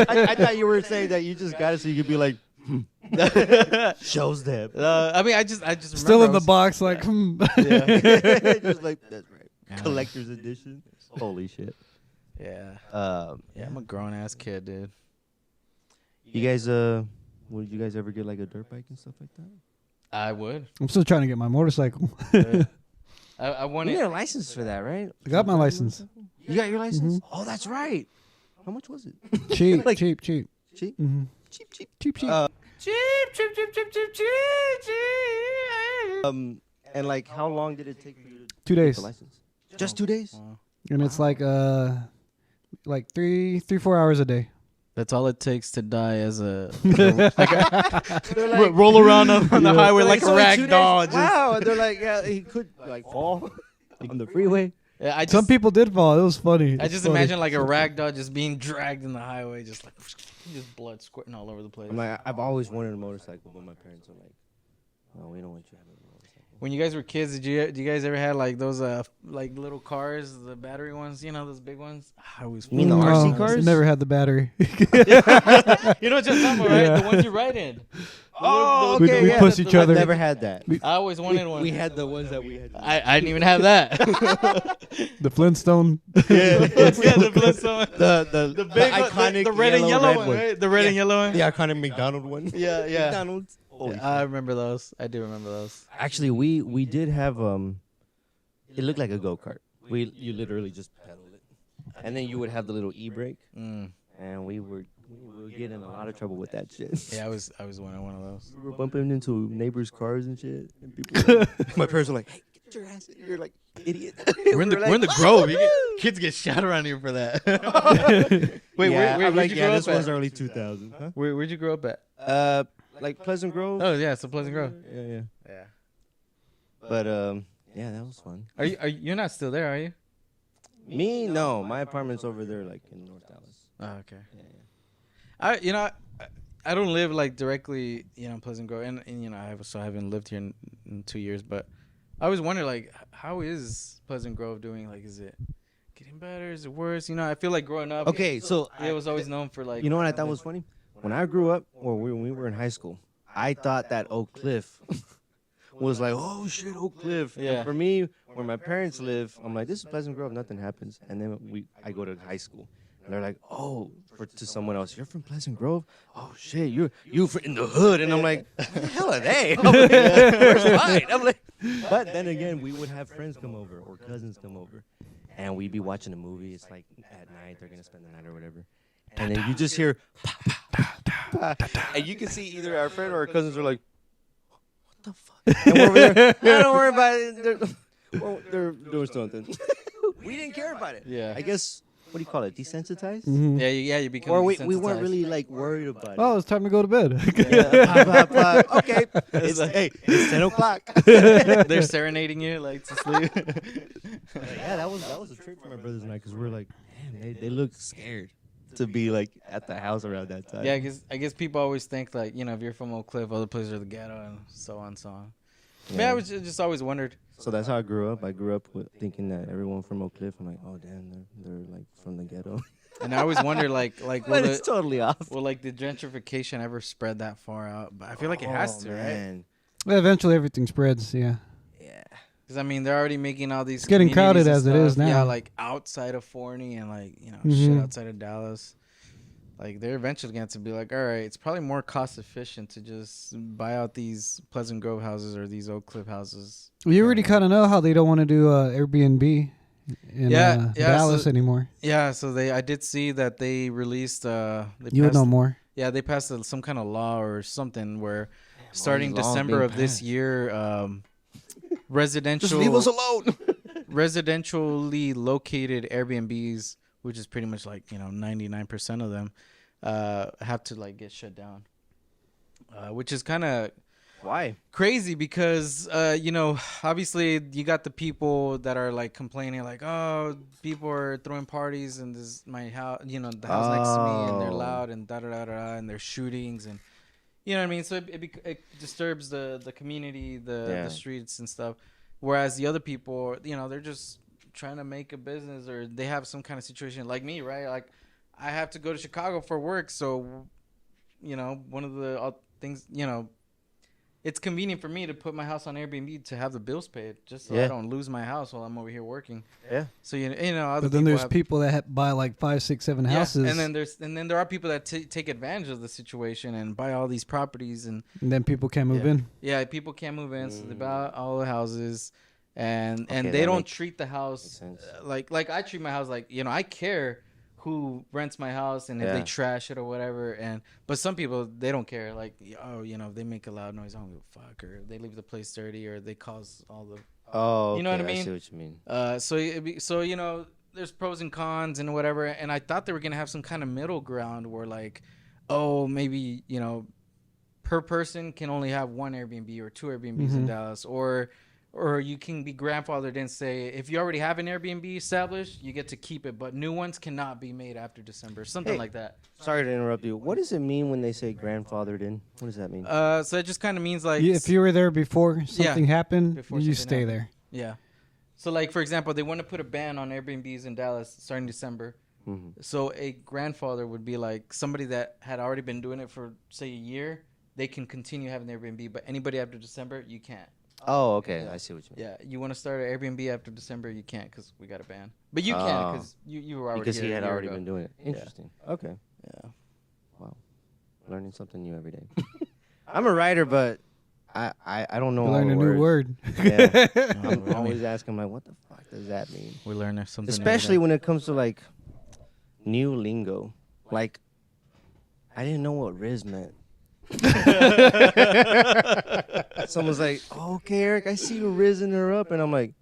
I thought you were saying that you just got it so you could be like, shows them. I mean, I just Still remember in I the was- box, like, Yeah. Just like, that's right. Collector's edition. Holy shit. Yeah. Um, Yeah, I'm a grown ass kid, dude. You guys, would you guys ever get like a dirt bike and stuff like that? I would. I'm still trying to get my motorcycle. I want You it. need a license for that, right? I got my license. You got your license? Oh, that's right. How much was it? Cheap, Like- cheap. Cheap? Mm-hmm. Cheap, cheap. Cheap, cheap. And like, how long did it take for you to 2 get days. the license? Just 2 days? And it's like 3-4 hours a day. That's all it takes to die as a They're like, roll around on the highway they're like a so in rag 2 days- doll. Wow. And they're like, yeah, he could like fall on the freeway. Yeah, I just, Some people did fall. It was funny. I It's just funny. imagine like a rag doll just being dragged in the highway, just like just blood squirting all over the place. I'm like, I've always wanted a motorcycle, but my parents are like, no, we don't want you to have a motorcycle. When you guys were kids, did you guys ever had like those like little cars, the battery ones? You know those big ones. I always. You mean the No, RC cars? Never had the battery. You know what you're talking about, right? Yeah. The ones you ride in. Oh, We- okay. we yeah. push each I've other. never had that. I always wanted one. We had the ones that we had. I didn't even have that. The Flintstone. Yeah, the Flintstone. The big one, iconic the red and yellow red one, right? The red and yellow one. The iconic McDonald one. Yeah, yeah. McDonald's. Holy shit. I remember those. I do remember those. Actually, we did have it looked like a go-kart. You literally just pedaled it, and then you would have the little e-brake, and we would get in a lot of trouble with that shit. Yeah, I was wanting one of those. We were bumping into neighbors' cars and shit, and people. My parents were like, "Hey, get your ass in here, like idiot." We're in the Grove. Kids get shot around here for that. Wait, yeah, where'd like, you yeah, grow this up was at? early 2000. Huh? Where'd you grow up at? Like Pleasant Grove. Oh yeah, it's a Pleasant Grove. Yeah. Yeah. But yeah, that was fun. Are you're not still there, are you? Me, no, my apartment's over there, like in North Dallas. Oh, okay. Yeah. I don't live like directly, in Pleasant Grove, and I haven't lived here in 2 years, but I always wonder like how is Pleasant Grove doing? Like, is it getting better? Is it worse? I feel like growing up, Okay, so it was always known for like. you know what I thought was funny? When I grew up, or when we were in high school, I thought that Oak Cliff was like, oh shit, Oak Cliff. Yeah. And for me, where my parents live, I'm like, this is Pleasant Grove, nothing happens. And then I go to high school, and they're like, oh, to someone else, you're from Pleasant Grove? Oh shit, you in the hood. And I'm like, what the hell are they? I'm like, where's mine? I'm like, but then again, we would have friends come over or cousins come over, and we'd be watching a movie. It's like at night, they're gonna spend the night or whatever. And then you just hear, and you can see either our friend or our cousins are like, what the fuck? And we're over there, no, don't worry about it. They're doing something. We didn't care about it. Yeah. I guess, what do you call it, desensitized? Mhm. Yeah, you become. Or we desensitized. weren't really like worried about it. Oh, it's time to go to bed. Okay, it's 10 o'clock. They're serenading you like to sleep. Yeah, that was a trip for my brothers and I, because we're like, man, they look scared to be like at the house around that time. Yeah, I guess people always think like if you're from Oak Cliff, other places are the ghetto and so on. Yeah, I was just always wondered. So that's how I grew up. I grew up with thinking that everyone from Oak Cliff, I'm like, oh damn, they're like from the ghetto. And I always wonder, like, But it's totally off. will like the gentrification ever spread that far out? But I feel like it has to, right? Man. Well, eventually everything spreads. Yeah. Yeah. Because I mean, they're already making all these. It's getting crowded communities and as it is stuff. now. Yeah, like outside of Forney and like shit Mhm. outside of Dallas. Like they're eventually going to be like, all right, it's probably more cost efficient to just buy out these Pleasant Grove houses or these Oak Cliff houses. Well, you already kind of know how they don't want to do Airbnb in Dallas so- anymore. Yeah, so I did see that they released. You would know more. Yeah, they passed some kind of law or something where, starting laws December being of this passed. year, residential Just leave us alone. residentially located Airbnbs, which is pretty much like 99% of them, have to like get shut down, which is kind of Why? crazy because obviously you got the people that are like complaining like, oh, people are throwing parties in my house, the house next to me, and they're Oh. loud and da da da da, and there's shootings and you know what I mean. So it disturbs the community, the streets and stuff. Whereas the other people, they're just trying to make a business, or they have some kind of situation like me, right? Like I have to go to Chicago for work, so one of the things, it's convenient for me to put my house on Airbnb to have the bills paid, just so I don't lose my house while I'm over here working. Yeah. So other But then there's have, people that buy like 5, 6, 7 houses, and then there are people that take advantage of the situation and buy all these properties, and then people can't move in. yeah, people can't move in, so they buy all the houses, and Okay, they that don't makes treat the house sense. like I treat my house like I care who rents my house and if they Yeah. trash it or whatever, but some people, they don't care, like if they make a loud noise, I don't give a fuck, or they leave the place dirty, or they cause all the Oh, You know what I I mean? see what you mean. so there's pros and cons and whatever, and I thought they were gonna have some kind of middle ground where like, oh, maybe per person can only have one Airbnb or two Airbnbs in Dallas, or you can be grandfathered and say if you already have an Airbnb established, you get to keep it, but new ones cannot be made after December, something Hey. like that. Sorry to interrupt you. What does it mean when they say grandfathered in? What does that mean? So it just kind of means like If you were there before something happened, Before you something stay happened. there. Yeah. So, like, for example, they want to put a ban on Airbnbs in Dallas starting December. So a grandfather would be like somebody that had already been doing it for, say, a year. They can continue having the Airbnb, but anybody after December, you can't. Oh, okay. I see what you mean. Yeah, you want to start an Airbnb after December, you can't because we got a ban. But you can because you were already Because here he a had year already ago. been doing it. Interesting. Okay. Yeah. Wow. Learning something new every day. I'm a writer, but I don't know all Learn the a new words. word. Yeah. I I'm mean, always asking, like, what the fuck does that mean? we learn something. Especially when it comes to, like, new lingo. Like, I didn't know what Rizz meant. Someone's like, oh, okay, Eric, I see you rizzing her up. And I'm like,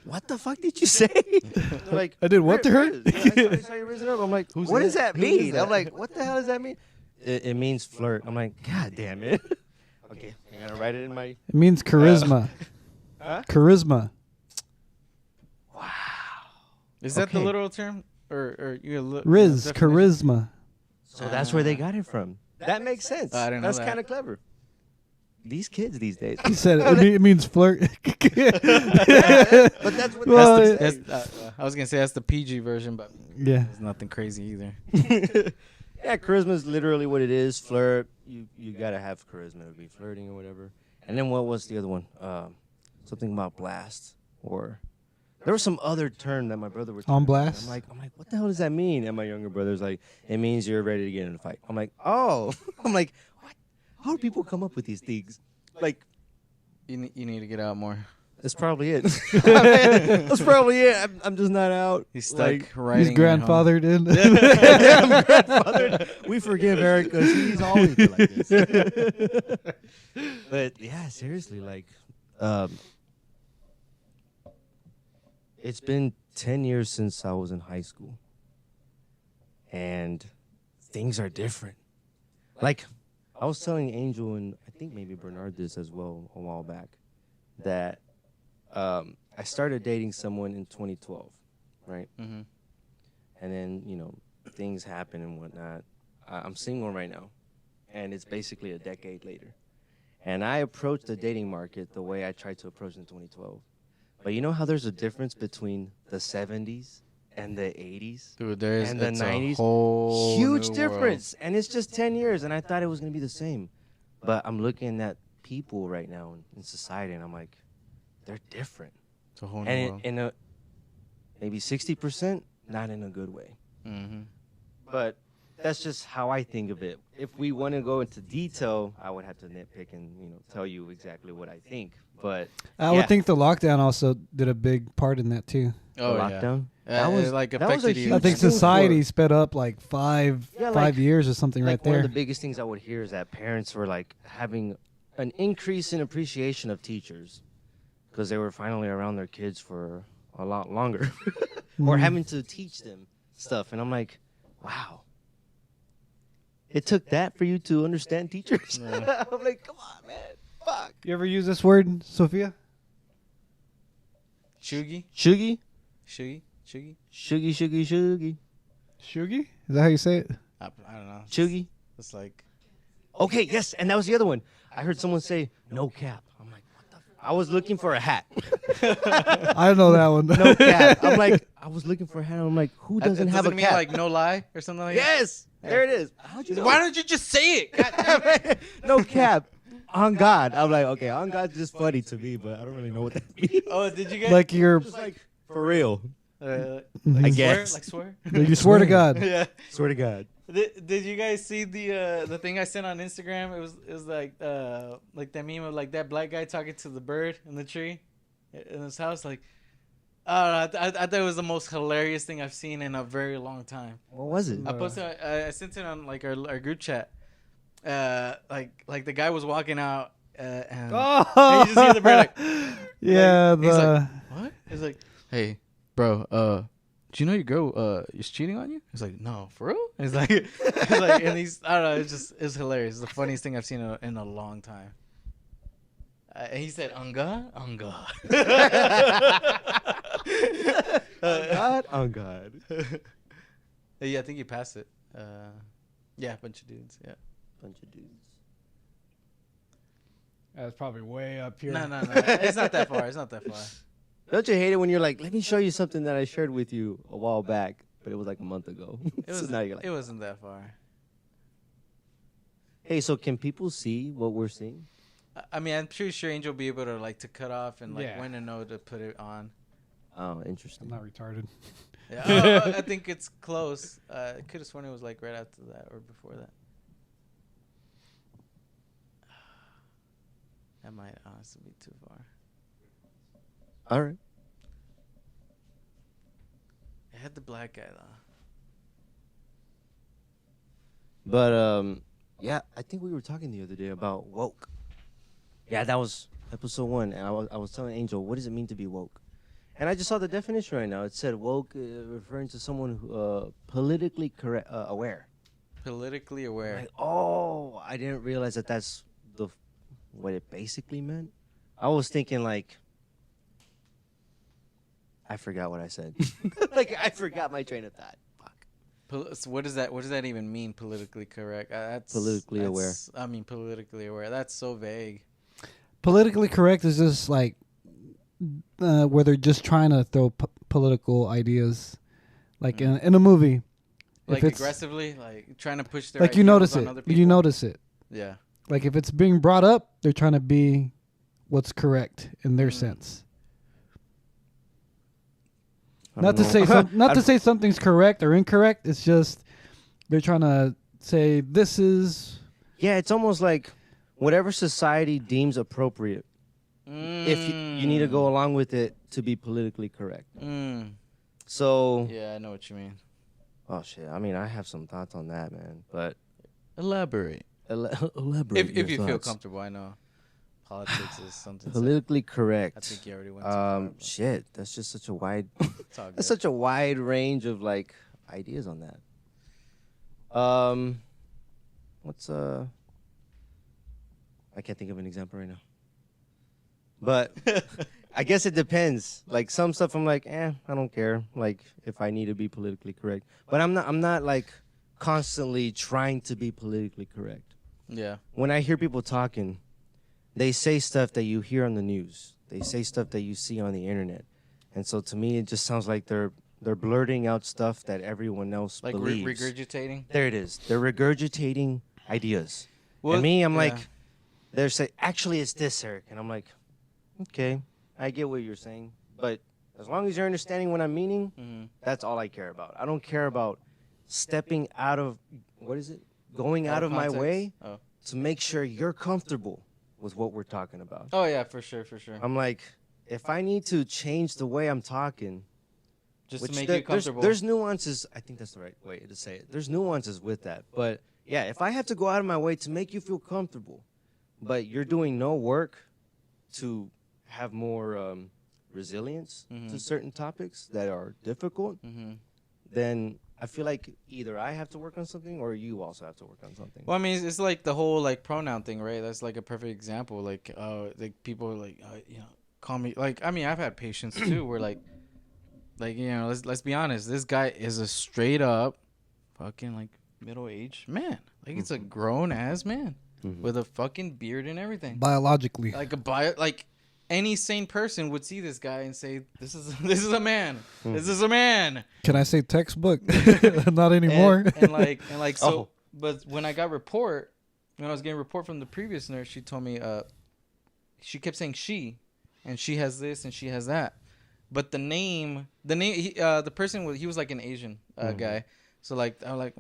what the fuck did you say? They're like, I did what to her? Rizz. I saw you rizzing her up. I'm like, what does that mean? I'm like, what the hell does that mean? It means flirt. I'm like, God damn it. Okay, I'm going to write it in my... It means charisma. Charisma. Is that the Okay. literal term? Or you Rizz, charisma. So that's where they got it from. That makes sense. I didn't know That's that. kind of clever. These kids these days. He said it means flirt. But that's what Well, that's I was gonna say that's the PG version, but yeah. it's nothing crazy either. Yeah, charisma is literally what it is. Flirt. You gotta have charisma to be flirting or whatever. And then what was the other one? Something about blast, or there was some other term that my brother was On blast? I'm like, what the hell does that mean? And my younger brother's like, it means you're ready to get in a fight. I'm like, oh. I'm like, what? How do people come up with these things? Like, You need to get out more. that's probably it. That's probably it. I'm just not out. He's stuck Like, writing. He's grandfathered in. yeah, I'm grandfathered. We forgive Eric because he's always been like this. But yeah, seriously, like, it's been 10 years since I was in high school, and things are different. Like, I was telling Angel and I think maybe Bernard this as well a while back, that I started dating someone in 2012, right? Mm-hmm. And then, things happen and whatnot. I'm single right now, and it's basically a decade later. And I approached the dating market the way I tried to approach in 2012. But you know how there's a difference between the 70s and the 80s? Dude, there is and the it's 90s? a whole Huge new difference. And it's just 10 years, and I thought it was going to be the same. But I'm looking at people right now in society, and I'm like, they're different. It's a whole new And world. in a maybe 60%, not in a good way. Mm-hmm. But that's just how I think of it. If we want to go into detail, I would have to nitpick and tell you exactly what I think. But I would think the lockdown also did a big part in that too. Oh, the lockdown. Yeah. That was like that was a affected you. huge I think thing society for- sped up like five years or something right One there. of the biggest things I would hear is that parents were like having an increase in appreciation of teachers because they were finally around their kids for a lot longer, or having to teach them stuff. And I'm like, wow. It took that for you to understand teachers. Yeah. I'm like, come on, man. Fuck. You ever use this word, Sophia? Shugi? Shuggy? Shugi? Shugi? Shuggy, shuggy, shuggy. Shugi? Is that how you say it? I don't know. Shuggy? It's like... Okay, yes. And that was the other one. I heard someone say, no cap. I'm like, what the I was looking for a hat. I don't know that one. No cap. I'm like, I was looking for a hat. I'm like, who doesn't have a mean cap? like no lie or something like Yes. There it is. How'd you know? Why don't you just say it? God damn it. No cap. On God. I'm like, okay, on God's just funny to me, but I don't really know what that means. Oh, did you guys... Like you're, Just like, for real. I like, guess. Swear? you swear to God. Yeah. Swear to God. Did you guys see the thing I sent on Instagram? It was like that meme of like that black guy talking to the bird in the tree in his house. Like, I don't know, I thought it was the most hilarious thing I've seen in a very long time. What was it? I posted, I sent it on like our group chat. Like the guy was walking out, and Oh, you just hear the bird like, yeah. he's like, what? He's like, hey, bro, do you know your girl is cheating on you? He's like, no, for real? He's like, and he's, I don't know, it's hilarious. It's the funniest thing I've seen in a long time. And he said, on God? On God. God? On God. Yeah, I think he passed it. Yeah, a bunch of dudes, yeah. Bunch of dudes. That's probably way up here. No. It's not that far. It's not that far. Don't you hate it when you're like, let me show you something that I shared with you a while back, but it was like a month ago. It So was. now you're like, It wasn't that far. hey, so can people see what we're seeing? I mean, I'm pretty sure Angel will be able to like to cut off and like Yeah. when to know to put it on. Oh, I'm interesting. not retarded. Yeah, I think it's close. I could have sworn it was like right after that or before that. That might honestly be too far. All right. It had the black guy though. But yeah, I think we were talking the other day about woke. Yeah, that was episode 1, and I was telling Angel, what does it mean to be woke? And I just saw the definition right now. It said woke, referring to someone who politically aware. Politically aware. Like, oh, I didn't realize that that's what it basically meant. I was thinking like, I forgot what I said. Like I forgot my train of thought. Fuck. So what does that even mean? Politically correct. Politically aware. I mean, politically aware. That's so vague. Politically correct is just like where they're just trying to throw political ideas, like in a movie. Like If it's- aggressively, like trying to push their like you ideals notice on it. other You people. notice it. Yeah. Like if it's being brought up, they're trying to be what's correct in their sense. I Not to don't say know. not to say something's correct or incorrect. It's just they're trying to say this is. Yeah, it's almost like whatever society deems appropriate. If you need to go along with it to be politically correct. So, Yeah, I know what you mean. oh shit. I mean, I have some thoughts on that, man. But Elaborate. elaborate. If you your feel thoughts. comfortable, I know politics is something. Politically correct. I think you already went too far. But Shit. That's just such a wide. it's all good. That's such a wide range of like ideas on that. What's I can't think of an example right now. But I guess it depends. Like some stuff I'm like, I don't care. Like if I need to be politically correct. But I'm not like constantly trying to be politically correct. Yeah. When I hear people talking, they say stuff that you hear on the news. They say stuff that you see on the internet, and so to me, it just sounds like they're blurting out stuff that everyone else Like believes. regurgitating. There it is. They're regurgitating ideas. Well, and me, I'm yeah. like, they're saying, actually, it's this, Eric. And I'm like, okay, I get what you're saying. But as long as you're understanding what I'm meaning, that's all I care about. I don't care about stepping out of, going out of my context. way Oh. to make sure you're comfortable with what we're talking about. Oh yeah, for sure. I'm like, if I need to change the way I'm talking, Just which to make you comfortable. there's nuances. I think that's the right way to say it. There's nuances with that. But yeah, if I have to go out of my way to make you feel comfortable, but you're doing no work to have more resilience to certain topics that are difficult, then I feel like either I have to work on something or you also have to work on something. Well, I mean, it's like the whole like pronoun thing, right? That's like a perfect example. Like people like call me like. I mean, I've had patients too where like let's be honest. This guy is a straight up fucking like middle-aged man. Like it's a grown ass man with a fucking beard and everything. Biologically. Like any sane person would see this guy and say, "This is a man. This is a man." Can I say textbook? Not anymore. And like so. But when I was getting report from the previous nurse, she told me she kept saying she, and she has this and she has that. But the person he was like an Asian guy. So like I was like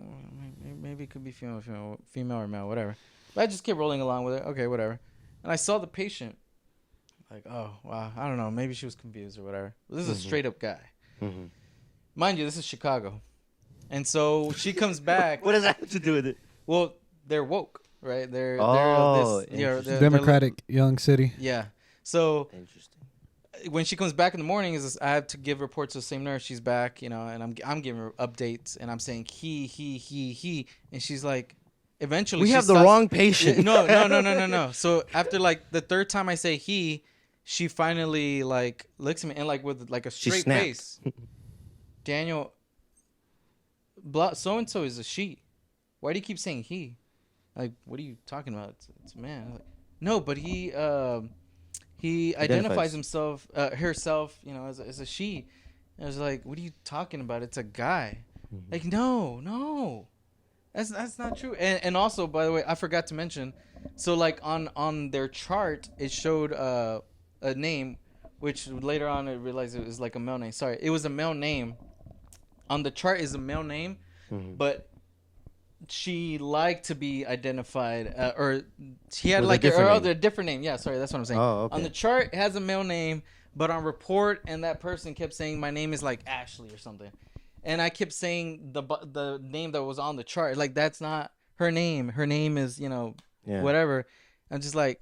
maybe it could be female or male, whatever. But I just kept rolling along with it. Okay, whatever. And I saw the patient. Like, oh wow, I don't know. Maybe she was confused or whatever. This is a straight up guy. Mind you, this is Chicago, and so she comes back. What does that have to do with it? Well, they're woke, right? They're Democratic young city. Yeah. So Interesting. when she comes back in the morning, I have to give reports to the same nurse. She's back, and I'm giving her updates, and I'm saying he, and she's like, eventually We have the wrong patient. No. So after like the third time I say he, she finally like looks at me and like with like a straight face. Daniel, so and so is a she. Why do you keep saying he? Like, what are you talking about? It's a man. I'm like, no, but he identifies himself, herself, as a she. And I was like, what are you talking about? It's a guy. Like, no. That's not true. And also, by the way, I forgot to mention. So like on their chart, it showed a name, which later on I realized it was like a male name. Sorry, it was a male name. On the chart is a male name, but she liked to be identified, or she had like a different name. Yeah, sorry, that's what I'm saying. Oh, okay. On the chart, it has a male name, but on report, and that person kept saying my name is like Ashley or something. And I kept saying the name that was on the chart. Like, that's not her name. Her name is, whatever. I'm just like,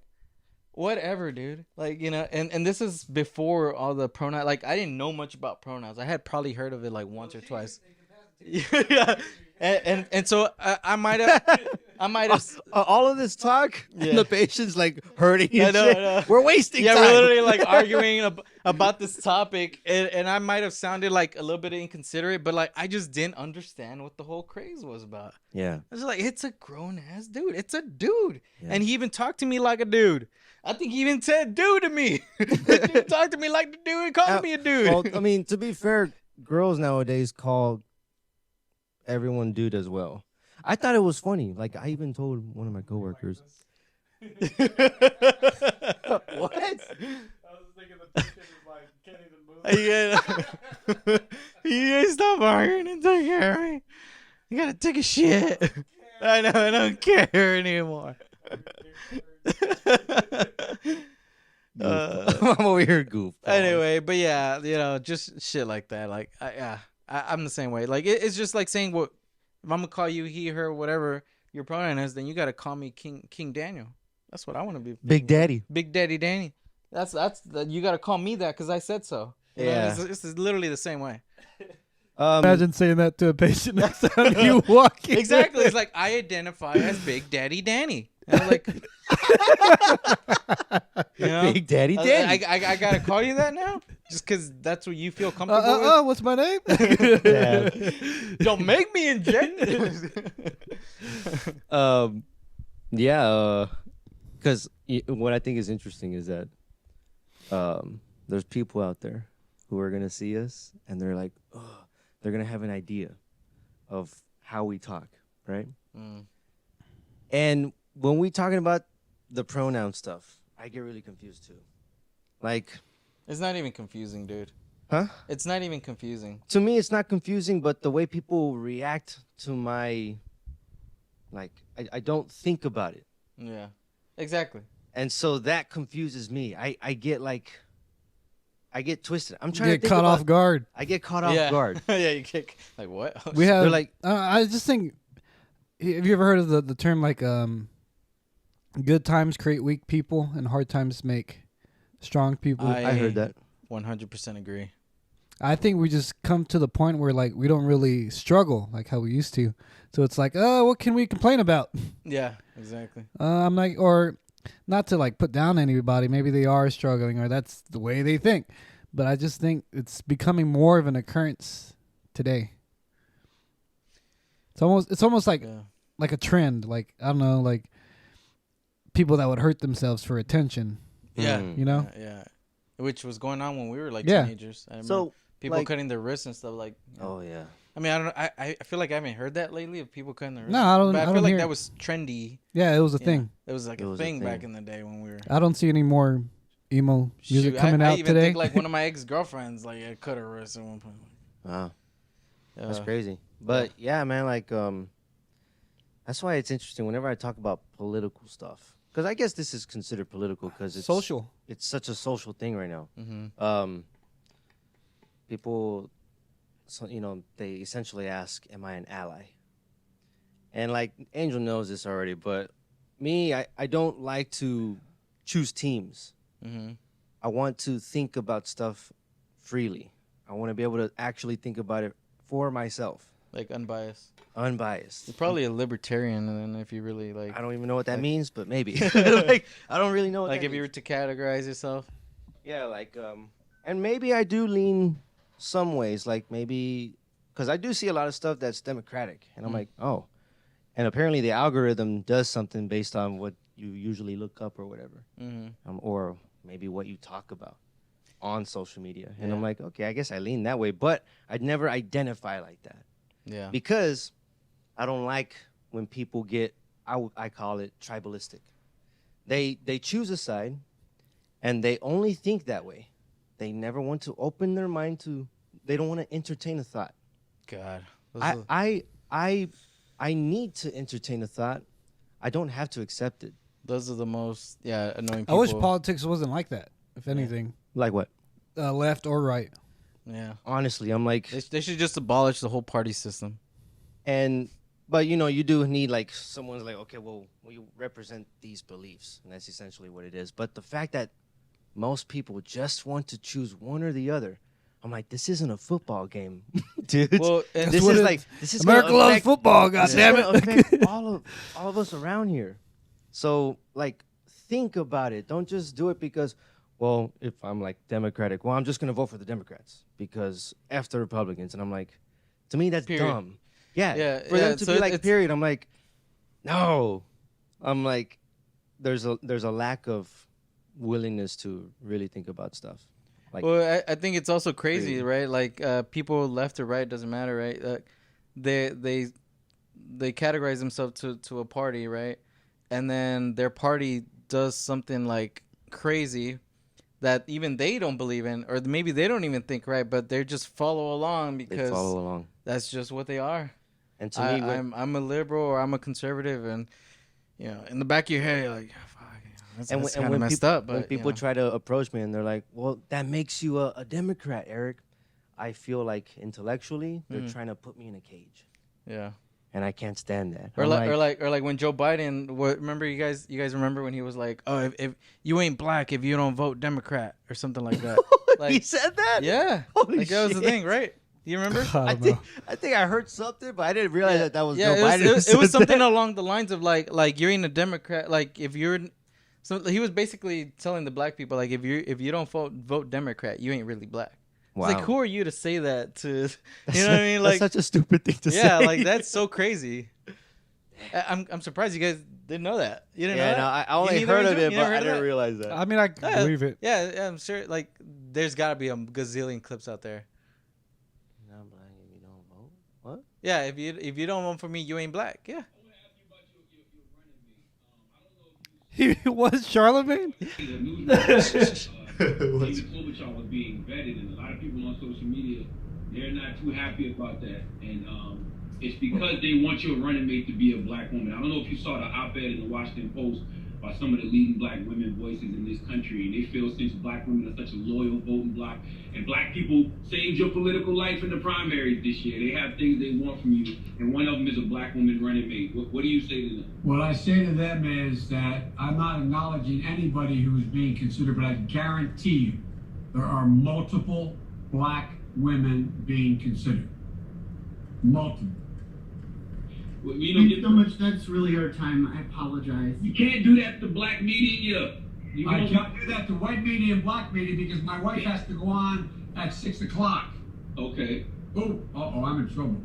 whatever, dude. Like, and this is before all the pronouns. Like, I didn't know much about pronouns. I had probably heard of it like once or twice. Yeah. And so I might have all of this talk and the patient's like hurting. I know. We're wasting time. Yeah, we're literally like arguing about this topic, and I might have sounded like a little bit inconsiderate, but like I just didn't understand what the whole craze was about. Yeah. I was like, it's a grown ass dude. It's a dude, and he even talked to me like a dude. I think he even said "dude" to me. He talked to me like the dude and called me a dude. Well, I mean, to be fair, girls nowadays call everyone dude as well. I thought it was funny. Like, I even told one of my coworkers. What? I was thinking the patient is like, can't even move. You gotta stop arguing and take care of me. You gotta take a shit. I know, I don't care anymore. I'm over here goof. Anyway, but yeah, just shit like that. Like, I'm the same way. Like, it's just like saying, well, if I'm gonna call you he, her, whatever your pronoun is, then you gotta call me King Daniel. That's what I want to be. Big Daddy. Big Daddy Danny. That's you gotta call me that because I said so. Yeah. It's literally the same way. Imagine saying that to a patient next time you walk in. Exactly. It's like, I identify as Big Daddy Danny. And I'm like, Big Daddy Danny. I gotta call you that now, just because that's what you feel comfortable with. What's my name? Don't make me inject this. Because what I think is interesting is that there's people out there who are gonna see us and they're like, oh, they're gonna have an idea of how we talk, right? And when we talking about the pronoun stuff, I get really confused too. Like, It's not even confusing, dude. huh? It's not even confusing. To me, it's not confusing, but the way people react to my, like, I don't think about it. Yeah. Exactly. And so that confuses me. I get like, I get twisted. I'm trying Get to think caught about, off guard. I get caught off yeah. guard. Yeah, you get like what? We have They're like, I just think. Have you ever heard of the term like good times create weak people and hard times make strong people? I heard that. 100% agree. I think we just come to the point where like we don't really struggle like how we used to. So it's like, oh, what can we complain about? Yeah, exactly. I'm like, or not to like put down anybody. Maybe they are struggling or that's the way they think. But I just think it's becoming more of an occurrence today. It's almost like Yeah. like a trend. Like, I don't know, like people that would hurt themselves for attention. Yeah. Mm. You know? Yeah. Which was going on when we were like Yeah. teenagers. I remember So, people like- cutting their wrists and stuff like. You know. Oh yeah. I mean, I don't. I feel like I haven't heard that lately of people cutting their wrists. No, I don't- But I I don't feel like hear that it. was trendy. Yeah, it was a you thing. know? It was like It a was a thing back thing. in the day when we were. I don't see any more emo music Shoot, coming I out even today. think like one of my ex girlfriends like cut her wrist at one point. Wow. That's Uh, crazy. But yeah, man, like that's why it's interesting whenever I talk about political stuff. Because I guess this is considered political because it's Social. It's such a social thing right now. Mm-hmm. People, so, you know, they essentially ask, "Am I an ally?" And like Angel knows this already, but me, I don't like to choose teams. Mm-hmm. I want to think about stuff freely. I want to be able to actually think about it for myself, Like unbiased. unbiased. You're probably a libertarian, and then if you really like, I don't even know what that like- means, but maybe. Like, I don't really know what like that if you were means. to categorize yourself. Yeah, like, and maybe I do lean some ways, like maybe, because I do see a lot of stuff that's democratic, and I'm like, oh. And apparently the algorithm does something based on what you usually look up or whatever, Mm-hmm. or maybe what you talk about on social media. And I'm Yeah. like, okay, I guess I lean that way, but I'd never identify like that. Yeah. Because I don't like when people get, I call it tribalistic. They choose a side, and they only think that way. They never want to open their mind to. They don't want to entertain a thought. God. Those I need to entertain a thought. I don't have to accept it. are the most annoying I people. wish politics wasn't like that, if anything. Like what? Left or right. Yeah. Honestly, I'm like, They should just abolish the whole party system. but you know, you do need like someone's like, okay, well, we represent these beliefs, and that's essentially what it is. But the fact that most people just want to choose one or the other, I'm like, this isn't a football game, dude. Well, and this what is it- like, this is America gonna loves affect, football, this is goddammit. gonna affect all of us around here. So like, think about it. Don't just do it because, well, if I'm like Democratic, well, I'm just gonna vote for the Democrats because F the Republicans, and I'm like, to me that's Period. dumb. Yeah, Yeah, for them to so be like it's- period. I'm like, no. I'm like, there's a lack of willingness to really think about stuff. Like, well, I think it's also crazy, Crazy. right? Like people left or right doesn't matter, right? They categorize themselves to a party, right? And then their party does something like crazy that even they don't believe in, or maybe they don't even think right, but they just follow along they because follow along. that's just what they are. And to me, I'm a liberal or I'm a conservative, and you know, in the back of your head, you're like, fuck, that's kind of messed people, up. But when people try to approach me and they're like, "Well, that makes you a Democrat, Eric," I feel like intellectually they're trying to put me in a cage, yeah. and I can't stand that. Or I'm like when Joe Biden. Remember you guys remember when he was like, "Oh, if you ain't black, if you don't vote Democrat," or something like that. he Like, said that. yeah, Holy like that was the shit. thing, right? Do you remember? I I don't know. think I heard something, but I didn't realize that was Yeah, Joe Biden. it was, who it was said something that. along the lines of like you're in a Democrat, like if you're. So he was basically telling the black people like if you don't vote Democrat, you ain't really black. Wow. It's like, who are you to say that to? You know what I mean? Like, that's such a stupid thing to say. yeah, like that's so crazy. I'm surprised you guys Didn't know that. You didn't know Yeah, that? no, I You only neither, heard of Angel? it, You but never I heard of didn't that? realize that. I mean, I can believe it. Yeah, I'm sure. Like, there's got to be a gazillion clips out there. You're not black if you don't vote. What? Yeah, if you don't vote for me, you ain't black. Yeah. He was Charlemagne. David Klobuchar was being vetted, and a lot of people on social media, they're not too happy about that. And it's because they want your running mate to be a black woman. I don't know if you saw the op-ed in the Washington Post by some of the leading black women voices in this country, and they feel since black women are such a loyal voting bloc, and black people saved your political life in the primaries this year. They have things they want from you, and one of them is a black woman running mate. What do you say to them? What I say to them is that I'm not acknowledging anybody who is being considered, but I guarantee you there are multiple black women being considered. Multiple. Well, Thank you so much. That's really our time. I apologize. You can't do that to black media. I can't do that to white media and black media because my wife has to go on at 6 o'clock. Okay. Oh, I'm in trouble.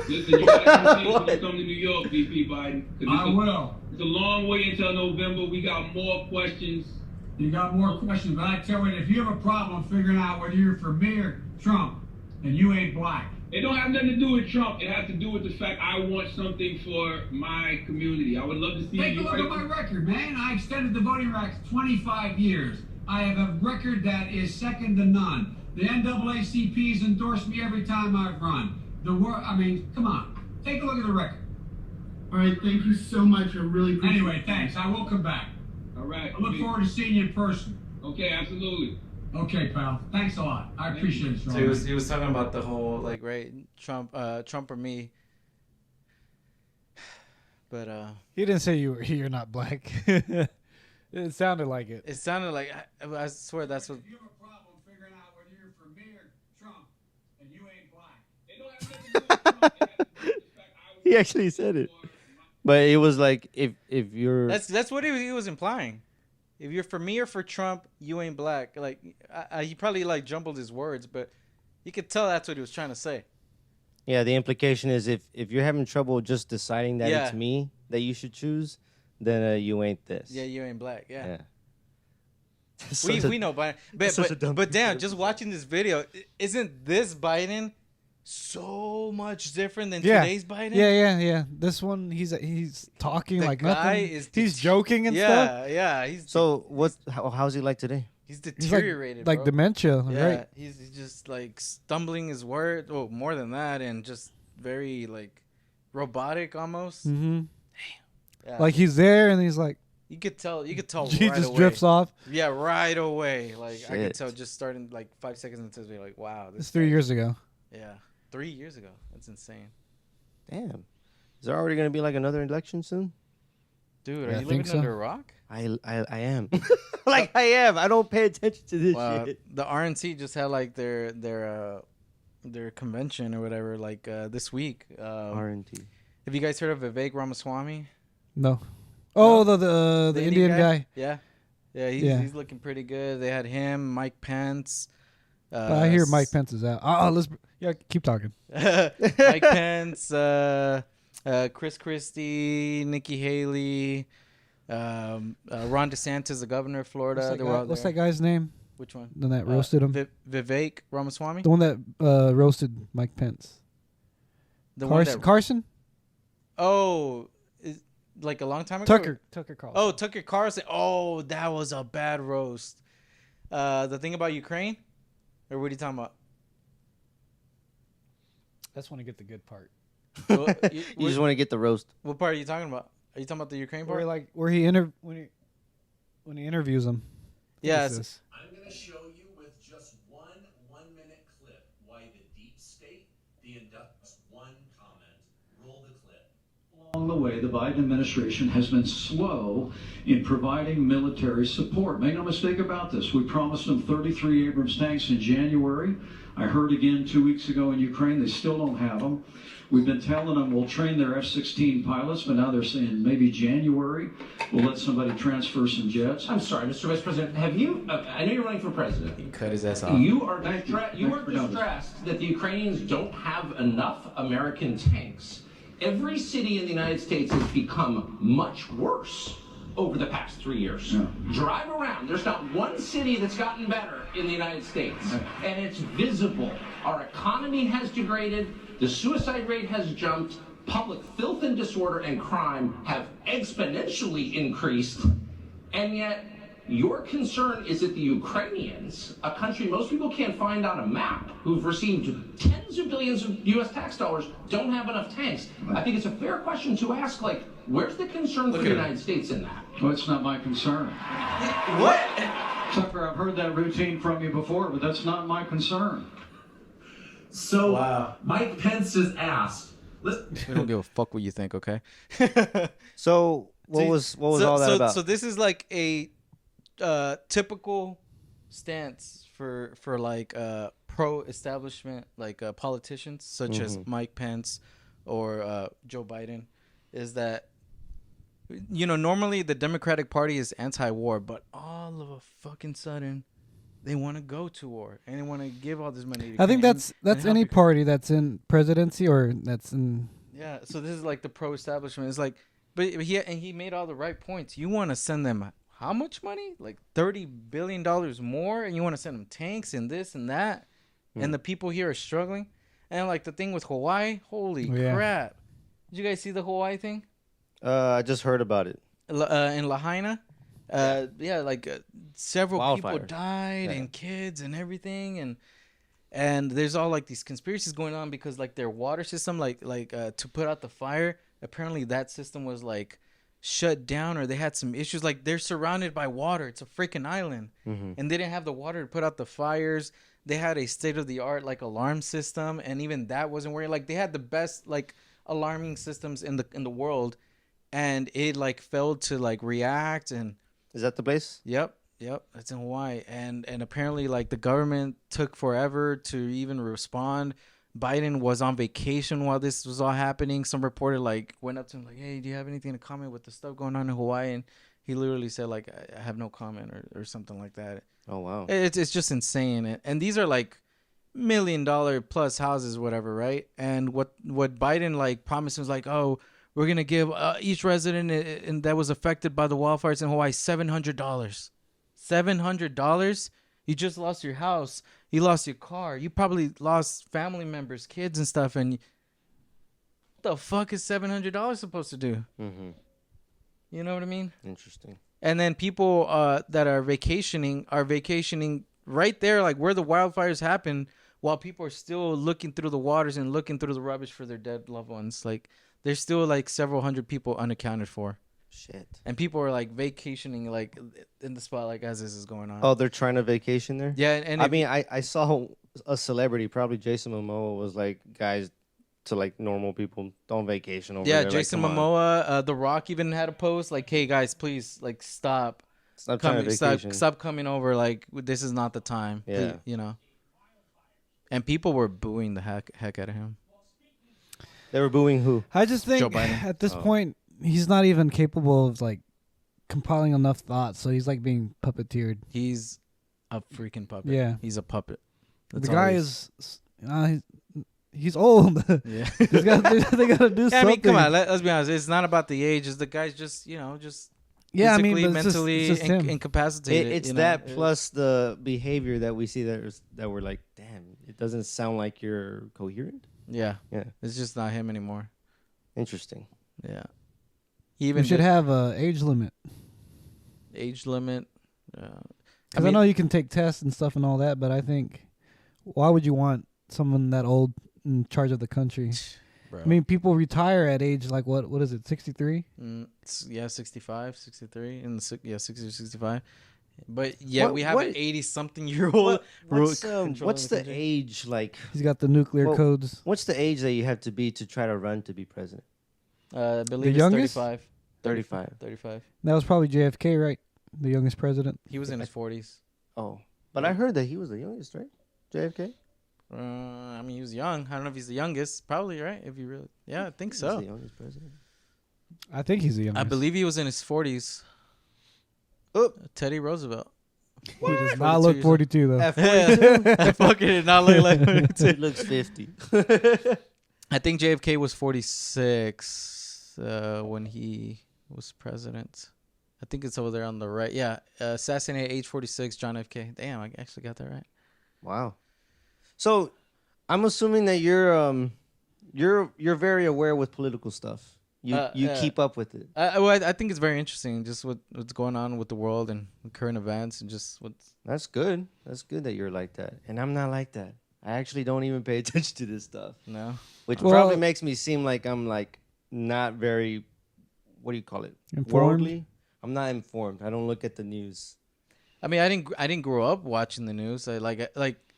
Listen, you gotta come to New York, VP Biden. I will. It's a long way until November. We got more questions. You got more questions, but I tell you, if you have a problem figuring out whether you're for me or Trump, then you ain't black. It don't have nothing to do with Trump. It has to do with the fact I want something for my community. I would love to see Take a you. look at my record, man. I extended the voting rights 25 years. I have a record that is second to none. The NAACP's endorsed me every time I've run. Come on. Take a look at the record. All right, thank you so much. I really appreciate it. Anyway, thanks. I will come back. All right. I look forward to seeing you in person. Okay, absolutely. Okay, pal. Thanks a lot. I appreciate it, So Charlie. he was talking about the whole like right Trump or me. But He didn't say you're not black. It sounded like it. it sounded like I swear that's what. If you have a problem figuring out whether you're for me or Trump, and you ain't black. It don't have nothing to do with Trump. It has to do with the fact I was He actually said it. But it was like if you're That's what he was implying. If you're for me or for Trump, you ain't black. Like he probably like jumbled his words, but you could tell that's what he was trying to say. yeah, the implication is if you're having trouble just deciding that Yeah. it's me that you should choose, then you ain't this. Yeah, you ain't black. Yeah. Yeah. We know Biden, that's such a dumb but damn, comparison. just watching this video, isn't this Biden so much different than Yeah. today's Biden? Yeah. This one, he's talking The like guy nothing. is He's joking and stuff. Yeah. So how's he like today? He's He's deteriorated, like bro. dementia, Yeah, right? he's just like stumbling his words. Oh, more than that, and just very like robotic almost. Mm-hmm. Yeah. Like he's there and he's like, you could tell he right just away. drifts off. Yeah, right away. Like I could Shit. tell just starting like 5 seconds into this video, like wow, this It's 3 guy- years ago. Yeah, 3 years ago. That's insane, Damn. Is there already gonna be like another election soon? dude. Yeah, Are I you think living so. under a rock? I am. Like I am. I don't pay attention to this Well, shit. the RNC just had like their convention or whatever like this week. RNT. Have you guys heard of Vivek Ramaswamy? No. Oh, the Indian guy. Yeah, he's looking pretty good. They had him, Mike Pence. But I hear Mike Pence is out. Keep talking. Mike Pence, Chris Christie, Nikki Haley, Ron DeSantis, the governor of Florida. They were all What's there. that guy's name? Which one? The one that roasted him. Vivek Ramaswamy. The one that roasted Mike Pence. The one that. Carson? Oh, like a long time ago. Tucker Carlson. Oh, Tucker Carlson. Oh, that was a bad roast. The thing about Ukraine, or what are you talking about? That's when I get the good part. Well, You just want to get the roast. What part are you talking about? Are you talking about the Ukraine part? Where he when he interviews him. Yeah. What is it's- this? I'm going to show you with just one 1-minute clip why the deep state, one comment. Roll the clip. Along the way, the Biden administration has been slow in providing military support. Make no mistake about this. We promised them 33 Abrams tanks in January. I heard again 2 weeks ago in Ukraine, they still don't have them. We've been telling them we'll train their F-16 pilots, but now they're saying maybe January we'll let somebody transfer some jets. I'm sorry, Mr. Vice President. Have you? I know you're running for president. He cut his ass off. You are distressed that the Ukrainians don't have enough American tanks. every city in the United States has become much worse over the past 3 years. Yeah. Drive around. There's not one city that's gotten better in the United States. And it's visible. Our economy has degraded. The suicide rate has jumped. Public filth and disorder and crime have exponentially increased. And yet, your concern is that the Ukrainians, a country most people can't find on a map, who've received tens of billions of U.S. tax dollars, don't have enough tanks. I think it's a fair question to ask, like, where's the concern for the United States in that? Well, it's not my concern. What? Tucker, I've heard that routine from you before, but that's not my concern. So, Mike Pence has asked. We don't give a fuck what you think, okay? So what was all that about? So this is like a typical stance for like pro-establishment, like politicians such as Mike Pence or Joe Biden, is that, you know, normally the Democratic Party is anti-war, but all of a fucking sudden they want to go to war and they want to give all this money to I think Ukraine that's any party that's in presidency or that's in. Yeah, so this is like the pro-establishment. It's like, but he made all the right points. You want to send them how much money? Like $30 billion more, and you want to send them tanks and this and that, and the people here are struggling. And like the thing with Hawaii, holy crap! Did you guys see the Hawaii thing? I just heard about it. In Lahaina, several people Wildfires. died and kids and everything, and there's all like these conspiracies going on because like their water system, like to put out the fire, apparently that system was like shut down or they had some issues. Like they're surrounded by water. It's a freaking island, and they didn't have the water to put out the fires. They had a state-of-the-art like alarm system, and even that wasn't working. Like they had the best like alarming systems in the world, and it like failed to like react. And Is that the place? Yep, it's in Hawaii, and apparently like the government took forever to even respond. Biden was on vacation while this was all happening. Some reporter like went up to him like, "Hey, do you have anything to comment with the stuff going on in Hawaii?" And he literally said like, "I have no comment," or something like that. Oh wow. It's just insane. And these are like $1 million plus houses, whatever, right? And what Biden like promised was like, "Oh, we're gonna give each resident and that was affected by the wildfires in Hawaii $700. $700? You just lost your house. You lost your car. You probably lost family members, kids, and stuff. And what the fuck is $700 supposed to do? Mm-hmm. You know what I mean? Interesting. And then people that are vacationing right there, like where the wildfires happen, while people are still looking through the waters and looking through the rubbish for their dead loved ones. Like there's still like several hundred people unaccounted for. Shit. And people are like vacationing like in the spot like as this is going on. Oh, they're trying to vacation there? Yeah, and I mean, I saw a celebrity, probably Jason Momoa, was like, guys, to like normal people, don't vacation over there. Yeah, Jason like, Momoa, The Rock even had a post like, "Hey guys, please like stop trying to vacation. stop coming over. Like this is not the time." Yeah, you know. And people were booing the heck out of him. They were booing who? I just think Joe Biden. at this point he's not even capable of like compiling enough thoughts, so he's like being puppeteered. He's a freaking puppet. Yeah, he's a puppet. The guy is. He's old. Yeah, they gotta do something. I mean, come on. Let's be honest. It's not about the age. It's the guy's just yeah. I mean, physically, but mentally it's just him. incapacitated. It's that plus the behavior that we see that we're like, damn, it doesn't sound like you're coherent. Yeah. Yeah. It's just not him anymore. Interesting. Yeah. We should have a age limit. Age limit. Because I know you can take tests and stuff and all that, but I think why would you want someone that old in charge of the country? Bro. I mean, people retire at age like what is it, 63? Yeah, 65, 63, and 60 or 65. But yeah, we have an 80-something-year-old. What's the age like? He's got the nuclear codes. What's the age that you have to be to try to run to be president? I believe the it's youngest? 35. 35. That was probably JFK, right? The youngest president. He was in his 40s. Oh, but I heard that he was the youngest, right? JFK. I mean, he was young. I don't know if he's the youngest. Probably, right? If you really, yeah, I think so. He's the youngest president. I think he's the youngest. I believe he was in his 40s. Oh, Teddy Roosevelt. He does not look 42 though. At 42? I fucking did not look like 42. He looks 50. I think JFK was 46 when he was president. I think it's over there on the right. Yeah, assassinated age 46, John F. K. Damn, I actually got that right. Wow. So, I'm assuming that you're very aware with political stuff. You keep up with it. I think it's very interesting, just what's going on with the world and current events and just what's. That's good. That's good that you're like that, and I'm not like that. I actually don't even pay attention to this stuff. No. Which probably makes me seem like I'm like not very, what do you call it? Informed? Worldly. I'm not informed. I don't look at the news. I mean, I didn't grow up watching the news. I like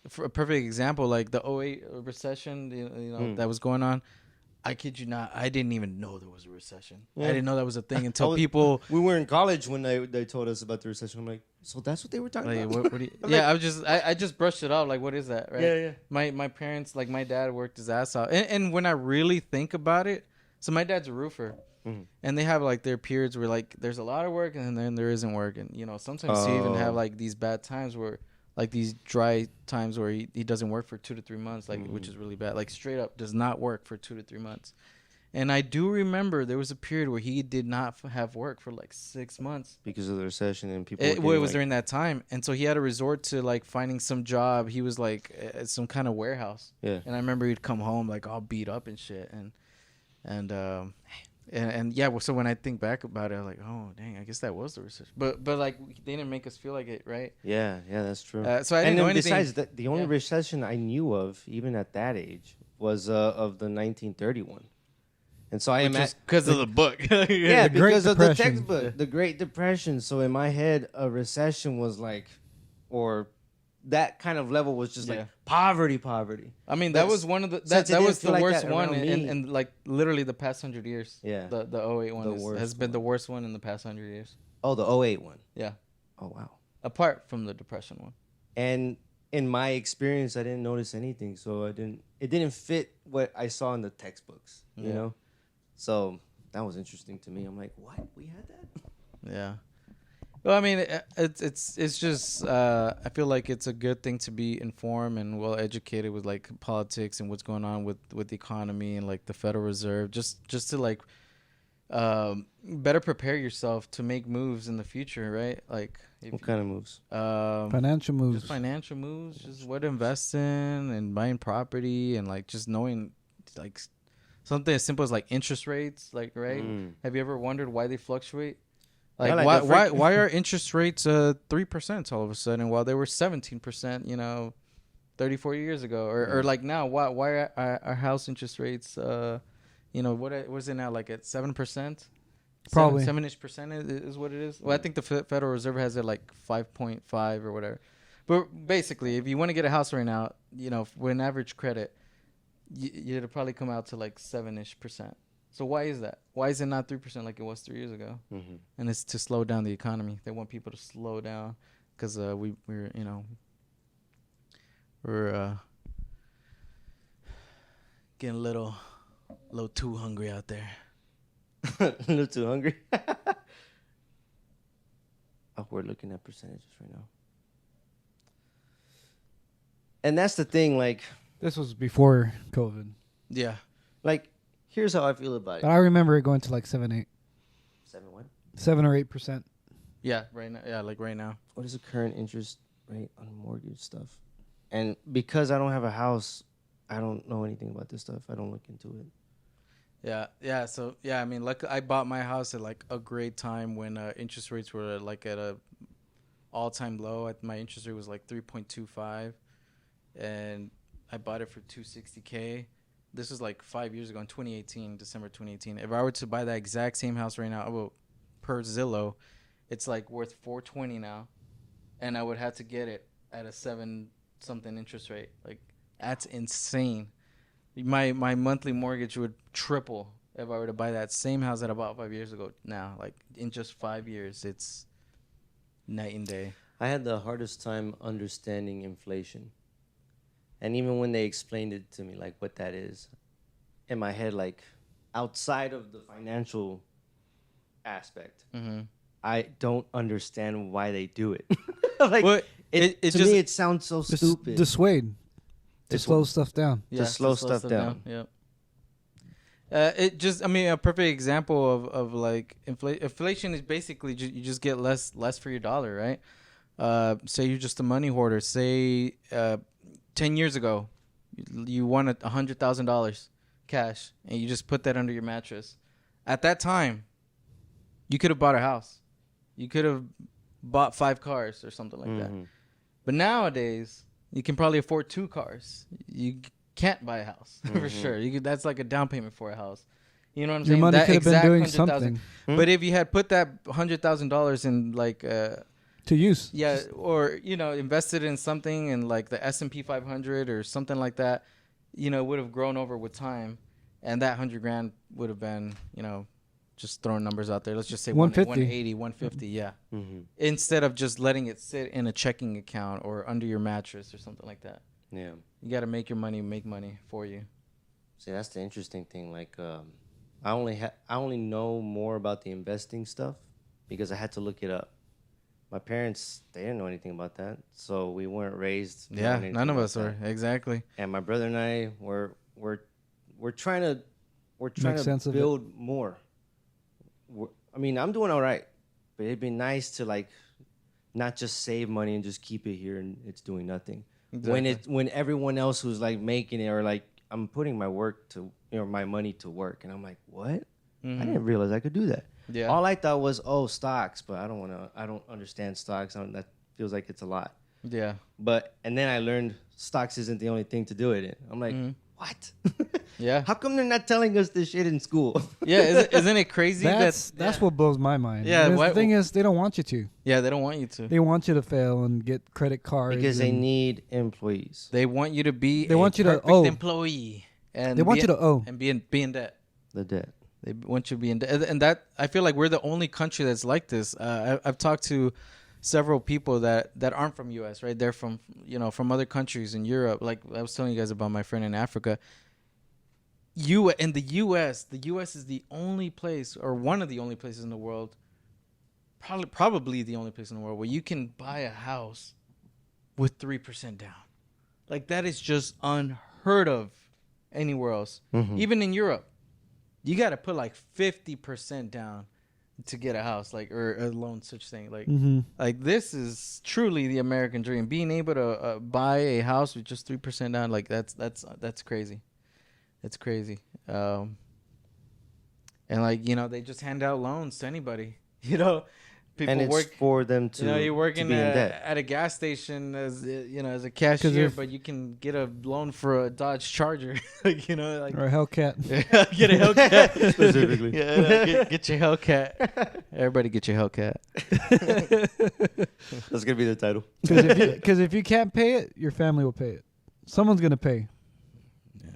for a perfect example, like the '08 recession, you know that was going on. I kid you not, I didn't even know there was a recession. Yeah. I didn't know that was a thing until people. We were in college when they told us about the recession. I'm like, so that's what they were talking Like, about. what do you, yeah, I just brushed it off. Like, what is that, right? Yeah. My parents, like my dad, worked his ass off, and when I really think about it, so my dad's a roofer, and they have like their periods where like there's a lot of work and then there isn't work, and you know sometimes you even have like these bad times where. Like these dry times where he doesn't work for 2 to 3 months, like which is really bad. Like straight up does not work for 2 to 3 months. And I do remember there was a period where he did not have work for like 6 months because of the recession and people. It was during that time, and so he had to resort to like finding some job. He was like at some kind of warehouse. Yeah. And I remember he'd come home like all beat up and shit, and yeah. So when I think back about it, I'm like, oh dang, I guess that was the recession. But like they didn't make us feel like it, right? Yeah, that's true. So I didn't know anything. Besides, the only recession I knew of, even at that age, was of the 1931. And so I imagine because of the book. Yeah, The Great because of the Depression. textbook, the Great Depression. So in my head, a recession was like, or that kind of level was just like poverty. I mean, that was one of the that was the like worst that one around in like literally the past 100 years. Yeah. The '08 one has been the worst one in the past 100 years. Oh, the 08 one. Yeah. Oh wow. Apart from the Depression one. And in my experience, I didn't notice anything, so it didn't fit what I saw in the textbooks. You know. So that was interesting to me. I'm like, what? We had that? Yeah. Well, I mean, it's just I feel like it's a good thing to be informed and well educated with like politics and what's going on with the economy and like the Federal Reserve, just to like better prepare yourself to make moves in the future, right? Like what kind of moves? Financial moves. Just financial moves, just what to invest in and buying property and like just knowing like something as simple as like interest rates, like right? Have you ever wondered why they fluctuate? Like, why are interest rates 3% all of a sudden while they were 17%, you know, 34 years ago, or like now why are house interest rates you know what is it now, like at 7%? Probably 7-ish percent is what it is. Well, I think the Federal Reserve has it like 5.5 or whatever. But basically, if you want to get a house right now, you know, with an average credit, it'll probably come out to like 7-ish percent. So why is that? Why is it not 3% like it was 3 years ago? And it's to slow down the economy. They want people to slow down because we're you know we're getting a little too hungry out there. A little too hungry. Oh, we're looking at percentages right now. And that's the thing, like This was before COVID. Yeah. Like, here's how I feel about it. But I remember it going to like 7, 8. 7 what? 7 or 8%. Yeah, right now. Yeah, like right now. What is the current interest rate on mortgage stuff? And because I don't have a house, I don't know anything about this stuff. I don't look into it. Yeah. So yeah, I mean, like I bought my house at like a great time when interest rates were like at a all-time low. My interest rate was like 3.25, and I bought it for $260K. This was like 5 years ago in 2018, December 2018. If I were to buy that exact same house right now, well, per Zillow, it's like worth $420 now, and I would have to get it at a 7-something interest rate. Like that's insane. My monthly mortgage would triple if I were to buy that same house that I bought 5 years ago now. Like in just 5 years, it's night and day. I had the hardest time understanding inflation. And even when they explained it to me, like what that is, in my head, like outside of the financial aspect, I don't understand why they do it. Like, well, to me, it sounds so stupid. Dissuade. To slow stuff down. Yeah, to slow stuff down. Yep. It just, I mean, a perfect example of like inflation is basically you just get less for your dollar, right? Say you're just a money hoarder. Say 10 years ago, you won $100,000 cash, and you just put that under your mattress. At that time, you could have bought a house. You could have bought 5 cars or something like that. But nowadays, you can probably afford 2 cars. You can't buy a house for sure. That's like a down payment for a house. You know what I'm saying? Your money that could have been exact doing 100,000. something. But if you had put that $100,000 in like To use. yeah, or invested in something in like the S&P 500 or something like that, it would have grown over with time, and that $100,000 would have been, just throwing numbers out there. Let's just say 180, 150, yeah. Instead of just letting it sit in a checking account or under your mattress or something like that. Yeah. You got to make your money make money for you. See, that's the interesting thing. Like, I only know more about the investing stuff because I had to look it up. My parents, they didn't know anything about that, so we weren't raised. Yeah, none of us were. Exactly. And my brother and I we're trying to build more. I mean, I'm doing all right, but it'd be nice to like not just save money and just keep it here and it's doing nothing. Exactly. When everyone else who's like making it, or like I'm putting my work to my money to work, and I'm like, what? I didn't realize I could do that. Yeah. All I thought was stocks, but I don't understand stocks. That feels like it's a lot. Yeah. And then I learned stocks isn't the only thing to do it in. I'm like, what? Yeah. How come they're not telling us this shit in school? Yeah, isn't it crazy? That's what blows my mind. Yeah. The thing is, they don't want you to. Yeah, they don't want you to. They want you to fail and get credit cards because they need employees. They want you to be. They want you to owe. Employee. And they want you to owe and be in debt. The debt. They want you to be in debt, and that I feel like we're the only country that's like this. I've talked to several people that aren't from U.S. Right? They're from from other countries in Europe. Like I was telling you guys about my friend in Africa. In the U.S. is the only place, or one of the only places in the world, probably the only place in the world where you can buy a house with 3% down. Like that is just unheard of anywhere else. Even in Europe, you got to put like 50% down to get a house, like, or a loan, such thing. Like, like this is truly the American dream. Being able to buy a house with just 3% down, like that's crazy. It's crazy. And like, they just hand out loans to anybody, people and it's for them to, you're working to be in debt. At a gas station as as a cashier, but you can get a loan for a Dodge Charger, like like, or a Hellcat. Get a Hellcat specifically. Get your Hellcat. Everybody get your Hellcat. That's gonna be the title. Because if you can't pay it, your family will pay it. Someone's gonna pay. Yeah.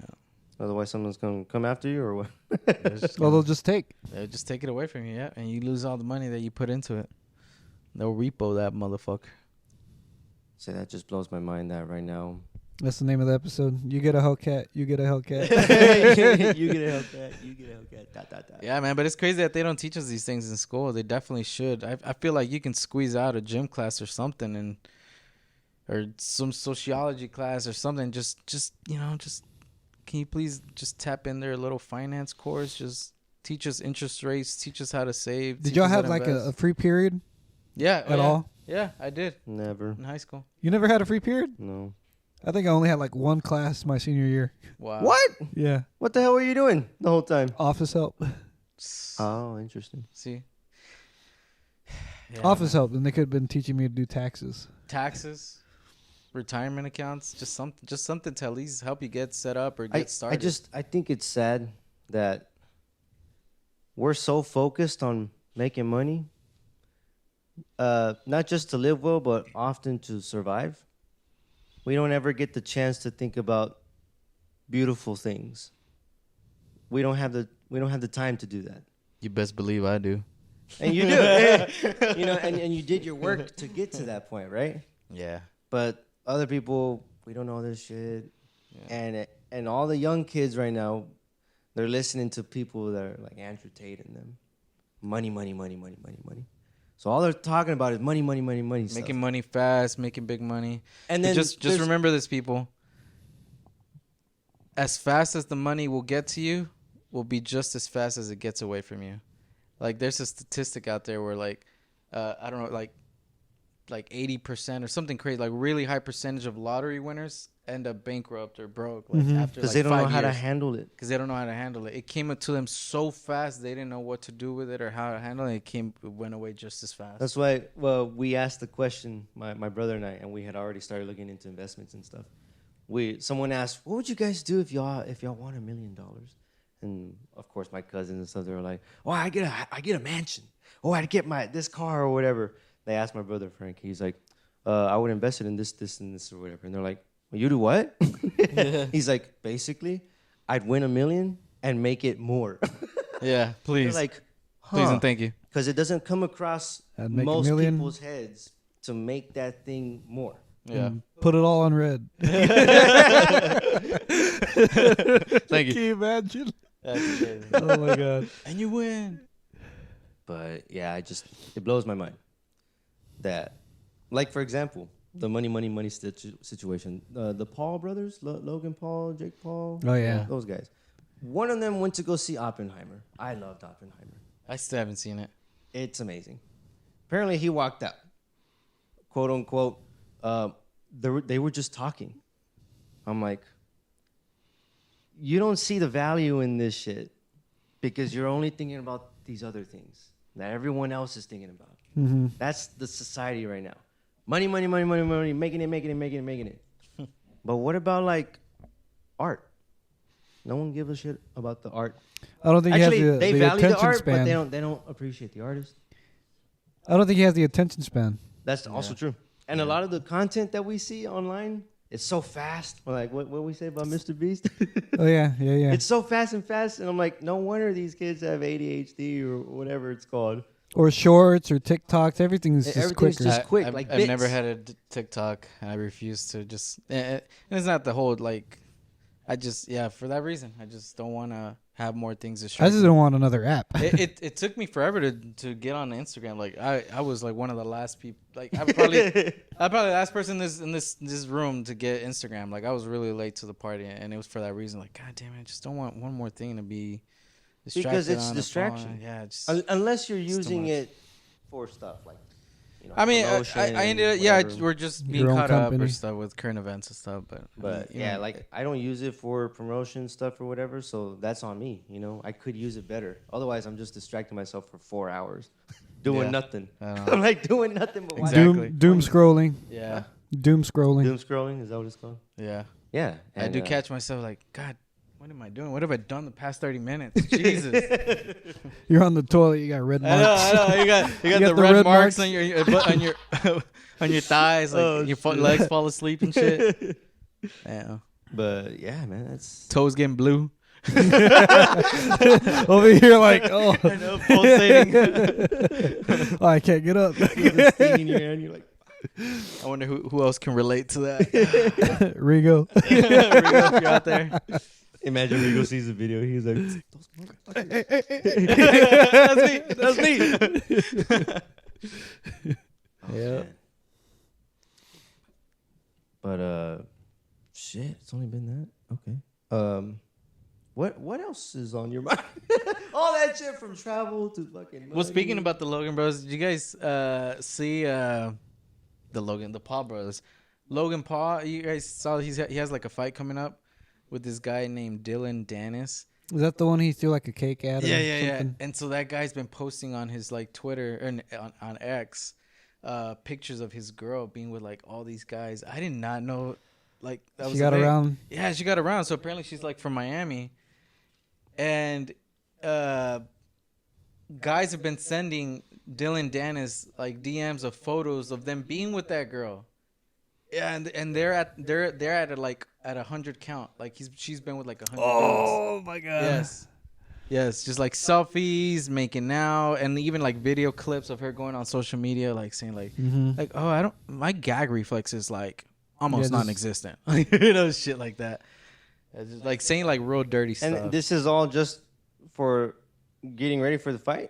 Otherwise, someone's gonna come after you, or what? Well, they'll just take it away from you, and you lose all the money that you put into it. They'll repo that motherfucker. So that just blows my mind that right now. That's the name of the episode. You get a Hellcat. You get a Hellcat. You get a Hellcat. You get a Hellcat. Dot, dot, dot. Yeah, man. But it's crazy that they don't teach us these things in school. They definitely should. I feel like you can squeeze out a gym class or something, or some sociology class or something. Just can you please just tap in their little finance course? Just teach us interest rates. Teach us how to save. Did y'all have like a free period? Yeah. At all? Yeah, I did. Never. In high school. You never had a free period? No. I think I only had like one class my senior year. Wow. What? Yeah. What the hell were you doing the whole time? Office help. Oh, interesting. See? Yeah, Office help, and they could have been teaching me to do taxes. Taxes, retirement accounts, just something to at least help you get set up or get started. I think it's sad that we're so focused on making money, not just to live well, but often to survive. We don't ever get the chance to think about beautiful things. We don't have the time to do that. You best believe I do. And you do. And you did your work to get to that point, right? Yeah. But other people, we don't know this shit. Yeah. And all the young kids right now, they're listening to people that are like Andrew Tate and them. Money, money, money, money, money, money. So all they're talking about is money, money, money, money. Making stuff. money fast, making big money. And then just remember this, people. As fast as the money will get to you, will be just as fast as it gets away from you. Like there's a statistic out there where like I don't know, like 80% or something crazy, like really high percentage of lottery winners end up bankrupt or broke like after Because like they don't 5 know how to years. handle it. Because they don't know how to handle it. It came up to them so fast they didn't know what to do with it or how to handle it. It went away just as fast. That's why, well, we asked the question, my brother and I, and we had already started looking into investments and stuff. Someone asked, what would you guys do if y'all won $1 million? And of course, my cousins and stuff, they were like, oh, I get a mansion. Oh, I'd get this car or whatever. They asked my brother Frank. He's like, I would invest it in this, and this or whatever. And they're like, well, you do what? He's like, basically, I'd win $1 million and make it more. Yeah, please. They're like, please and thank you. Because it doesn't come across I'd make most $1 million. people's heads to make that thing more. Yeah. Put it all on red. Thank Can you. you imagine? That's crazy. Oh my god. And you win. But yeah, it blows my mind that, like, for example, the money situation. The Paul brothers, Logan Paul, Jake Paul. Oh, yeah. Those guys. One of them went to go see Oppenheimer. I loved Oppenheimer. I still haven't seen it. It's amazing. Apparently, he walked out. Quote unquote. They were just talking. I'm like, you don't see the value in this shit because you're only thinking about these other things that everyone else is thinking about. Mm-hmm. That's the society right now. Money, making it. But what about like art? No one gives a shit about the art. I don't think Actually, he has they the value the attention art, span. but they don't appreciate the artist. I don't think he has the attention span. That's also true. And a lot of the content that we see online, it's so fast. Like what we say about Mr. Beast. Oh yeah. It's so fast, and I'm like, no wonder these kids have ADHD or whatever it's called. Or shorts or TikToks. Everything's just Everything's quicker. just quick. I've like I've never bits. had a TikTok. And I refuse to just. And it's not the whole like. I just for that reason I just don't want to have more things to show. I just don't want another app. it took me forever to get on Instagram. Like I was like one of the last people. Like I'm probably the last person in this room to get Instagram. Like I was really late to the party, and it was for that reason. Like God damn it, I just don't want one more thing to be distracted Because it's on distraction. the phone. Yeah, just, Unless you're it's too using much. it for stuff like. I mean, promotion I ended up, whatever. we're just being Your own caught up or company. stuff with current events and stuff. But But you yeah, know, like I don't use it for promotion stuff or whatever, so that's on me. You know, I could use it better. Otherwise, I'm just distracting myself for 4 hours, doing Yeah. nothing. I know. I'm like doing nothing but watching. Exactly. Doom scrolling. yeah, Doom scrolling. Doom scrolling, is that what it's called? yeah. Yeah, I and, do catch myself like, God, what am I doing? What have I done the past 30 minutes? Jesus. You're on the toilet. You got red marks. I know. You got You the got the red red marks marks? on your on your thighs, like Oh, your shit. legs fall asleep and shit. Yeah. But yeah, man, that's Toes getting blue. Over here, like, oh, I know, pulsating. oh, I can't get up. The sting in your hand, you're like, I wonder who else can relate to that. Rigo. Rigo, if you're out there. imagine Rigo sees the video, he's like, those motherfuckers. That's me. Oh, Yeah. man. But shit, it's only been that. Okay. What else is on your mind? All that shit from travel to fucking. Well, speaking money. about the Logan Bros, did you guys see the Paul brothers? Logan Paul, you guys saw he has like a fight coming up with this guy named Dylan Dennis. Is that the one he threw like a cake at? Or Yeah. something? And so that guy's been posting on his like Twitter or on X pictures of his girl being with like all these guys. I did not know like that She was got a thing. around. Yeah, she got around. So apparently she's like from Miami. And guys have been sending Dylan Dennis like DMs of photos of them being with that girl. Yeah, and they're at 100 count. Like she's been with like 100 dudes. Oh my god. Yes, just like selfies, making out, and even like video clips of her going on social media, like saying like, like, oh, my gag reflex is like almost Yeah, just- non-existent, like, you know, shit like that. It's just, like saying like real dirty stuff. And this is all just for getting ready for the fight.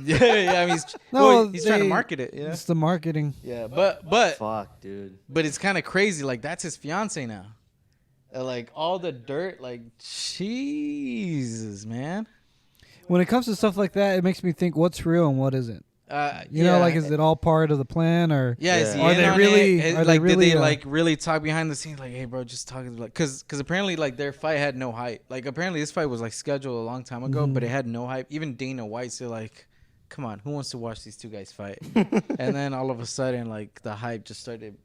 yeah, I mean, he's trying to market it. Yeah, It's the marketing. yeah, but Fuck, dude. it's kind of crazy. Like that's his fiance now. Like all the dirt, like Jesus, man. When it comes to stuff like that, it makes me think what's real and what isn't. You Yeah. know, like, is it all part of the plan, or Yeah, is he are in they on really? it? Are Like, they really? did they like really talk behind the scenes? Like, hey, bro, just talking like, cause apparently like their fight had no hype. Like, apparently this fight was like scheduled a long time ago, but it had no hype. Even Dana White said like, come on, who wants to watch these two guys fight? And then all of a sudden, like the hype just started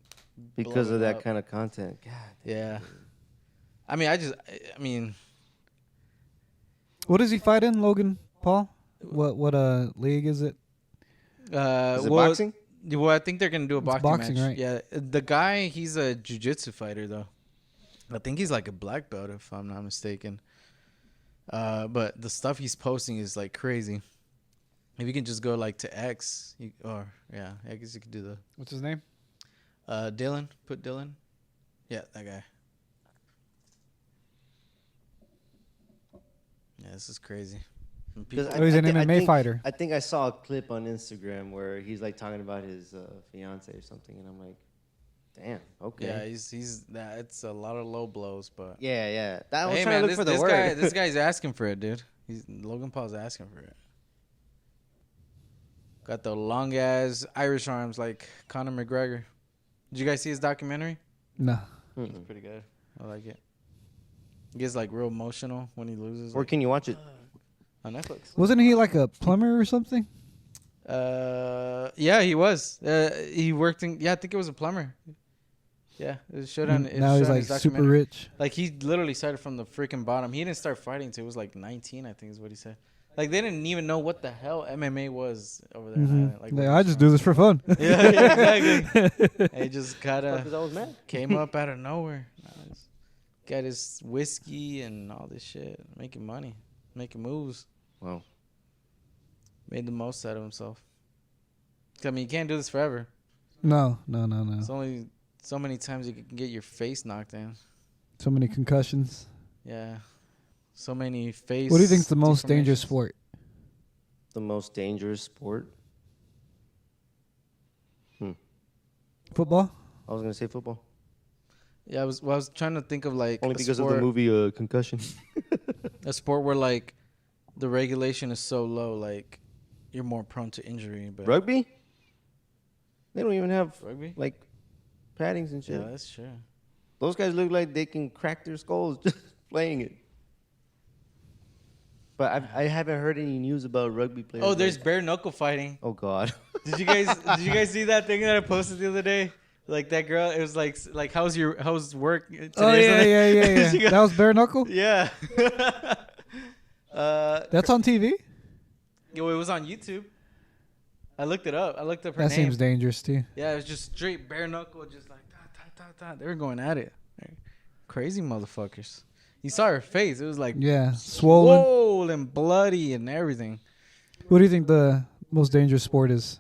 Because of blowing that up. kind of content. God. Yeah. I mean, What does he fight in, Logan Paul? What league is it? Is it well, boxing? Well, I think they're gonna do a boxing, boxing, match. right? Yeah, the guy, he's a jiu-jitsu fighter though. I think he's like a black belt if I'm not mistaken. But the stuff he's posting is like crazy. If you can just go like to X, I guess you could do the What's his name? Dylan. Put Dylan. Yeah, that guy. Yeah, this is crazy. And people- Oh, he's an MMA fighter. I think I saw a clip on Instagram where he's like talking about his fiance or something, and I'm like, damn, okay. Yeah, he's that. It's a lot of low blows, but Yeah. That was hey trying man, to look for the this word. guy, this guy's asking for it, dude. Logan Paul's asking for it. Got the long ass Irish arms like Conor McGregor. Did you guys see his documentary? No. It's pretty good. I like it. He gets like real emotional when he loses. Where can you watch it? On Netflix. Wasn't he like a plumber or something? Yeah, he was. He worked in. Yeah, I think it was a plumber. Yeah, it showed on. It Now showed he's on like his super documentary. rich. Like he literally started from the freaking bottom. He didn't start fighting until he was like 19, I think is what he said. Like they didn't even know what the hell MMA was over there. Like, Like, I just do this for fun. yeah, exactly. He just Because I was mad. came up out of nowhere. Got his whiskey and all this shit, making money, making moves. Wow. Made the most out of himself. I mean, you can't do this forever. No. It's only so many times you can get your face knocked in. So many concussions. Yeah. So many face. What do you think's the most dangerous deformations. sport? The most dangerous sport? Football? I was going to say football. Yeah, I was trying to think of like Only a because sport, of the movie Concussion. a sport where like the regulation is so low, like you're more prone to injury. But Rugby? They don't even have Rugby? like paddings and shit. Yeah, that's true. Those guys look like they can crack their skulls just playing it. But I haven't heard any news about rugby players. Oh, there's like, bare knuckle fighting. oh God. Did you guys see that thing that I posted the other day? Like that girl, it was like how's work today? Oh or something? yeah. She got- That was bare knuckle. Yeah. That's on TV. Yo, it was on YouTube. I looked it up. I looked up her That name. seems dangerous too. Yeah, it was just straight bare knuckle, just like da. They were going at it. Crazy motherfuckers. You saw her face. It was like Yeah, swollen. swollen, bloody, and everything. What do you think the most dangerous sport is?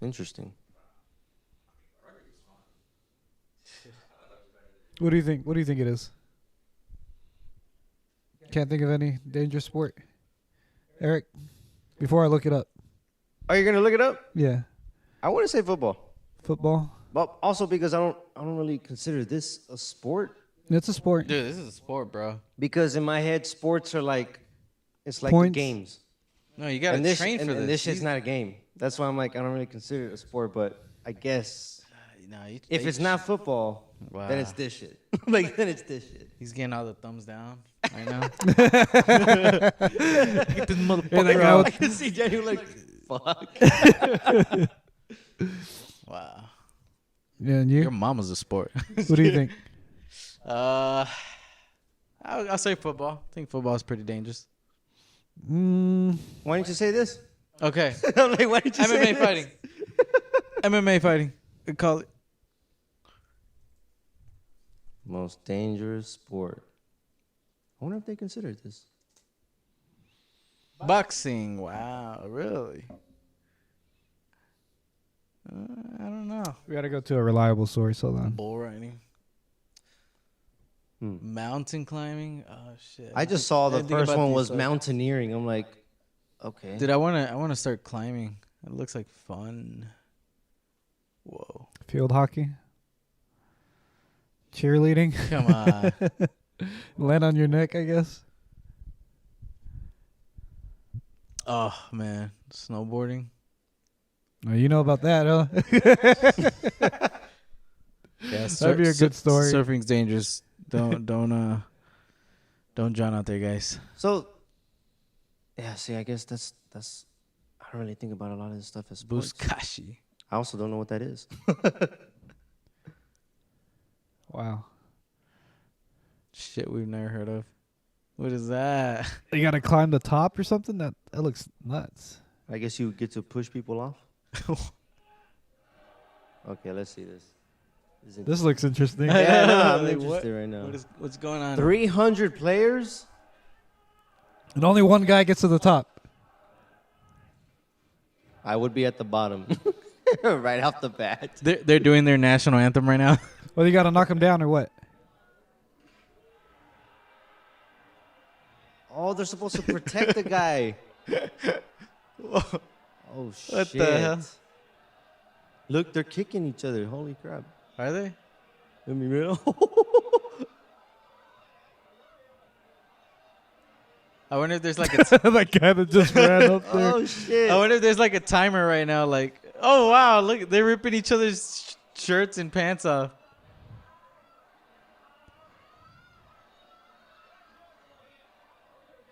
Interesting. What do you think? What do you think it is? Can't think of any dangerous sport. Eric, before I look it up. Are you going to look it up? Yeah, I want to say football. football. But also because I don't really consider this a sport. It's a sport. Dude, this is a sport, bro. Because in my head, sports are like, it's like Points. the games. No, you gotta And this, train for and this. this shit's not a game. That's why I'm like, I don't really consider it a sport. But I guess if it's not football, then it's this shit. Like, then it's this shit. He's getting all the thumbs down right now. Get this Yeah, motherfucker that guy out. I can see Daniel like, fuck. Wow. Yeah, and you? Your mama's a sport. What do you think? I'll say football. I think football is pretty dangerous. Why didn't you say this? Okay. I'm like, why didn't you say MMA this? fighting. MMA fighting. Good call it. Most dangerous sport. I wonder if they consider this. Boxing. Wow. Really? I don't know. We gotta go to a reliable source. Hold on. Bull riding. Mountain climbing. Oh shit. I just saw the didn't think first about one these, was like- mountaineering. I'm like, okay. Dude, I wanna start climbing. It looks like fun. Whoa. Field hockey. Cheerleading. Come on. Land on your neck, I guess. Oh man. Snowboarding. Oh, you know about that, huh? Yeah, That'd be a good story. Surfing's dangerous. Don't drown out there, guys. So, yeah. See, I guess that's. I don't really think about a lot of this stuff as sports. Buskashi. I also don't know what that is. Wow. Shit we've never heard of. What is that? You gotta climb the top or something? That looks nuts. I guess you get to push people off. Okay, let's see this. This looks interesting. Yeah, no, I'm Like, interested right now. What's going on? 300 players? And only one guy gets to the top. I would be at the bottom. Right off the bat. They're doing their national anthem right now. Well, you gotta knock him down or what? Oh, they're supposed to protect the guy. Oh, shit. What the hell? Look, they're kicking each other. Holy crap. Are they? Let me real. I wonder if there's like a. That guy that just ran up there. Oh, shit. I wonder if there's like a timer right now. Like, oh wow, look, they're ripping each other's shirts and pants off.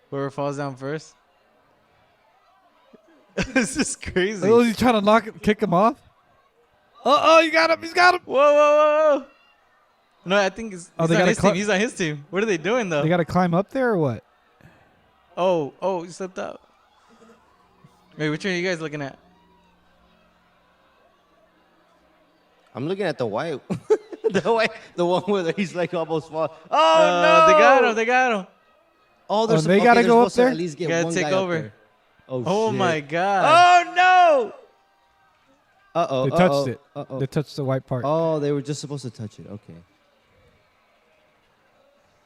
Whoever falls down first. This is crazy. Oh, he's trying to kick him off? Oh, you got him. He's got him. Whoa, whoa, whoa. No, I think he's Oh, they on gotta his team. He's on his team. What are they doing, though? They got to climb up there or what? Oh, he slipped out. Wait, which one are you guys looking at? I'm looking at the white. The one where he's like almost fall. Oh, no. They got him. Oh, they gotta go up there? At least get Gotta one take guy over. Up there. Oh shit. my God. Oh, no. Uh-oh. They touched it. Uh-oh. They touched the white part. Oh, they were just supposed to touch it. Okay.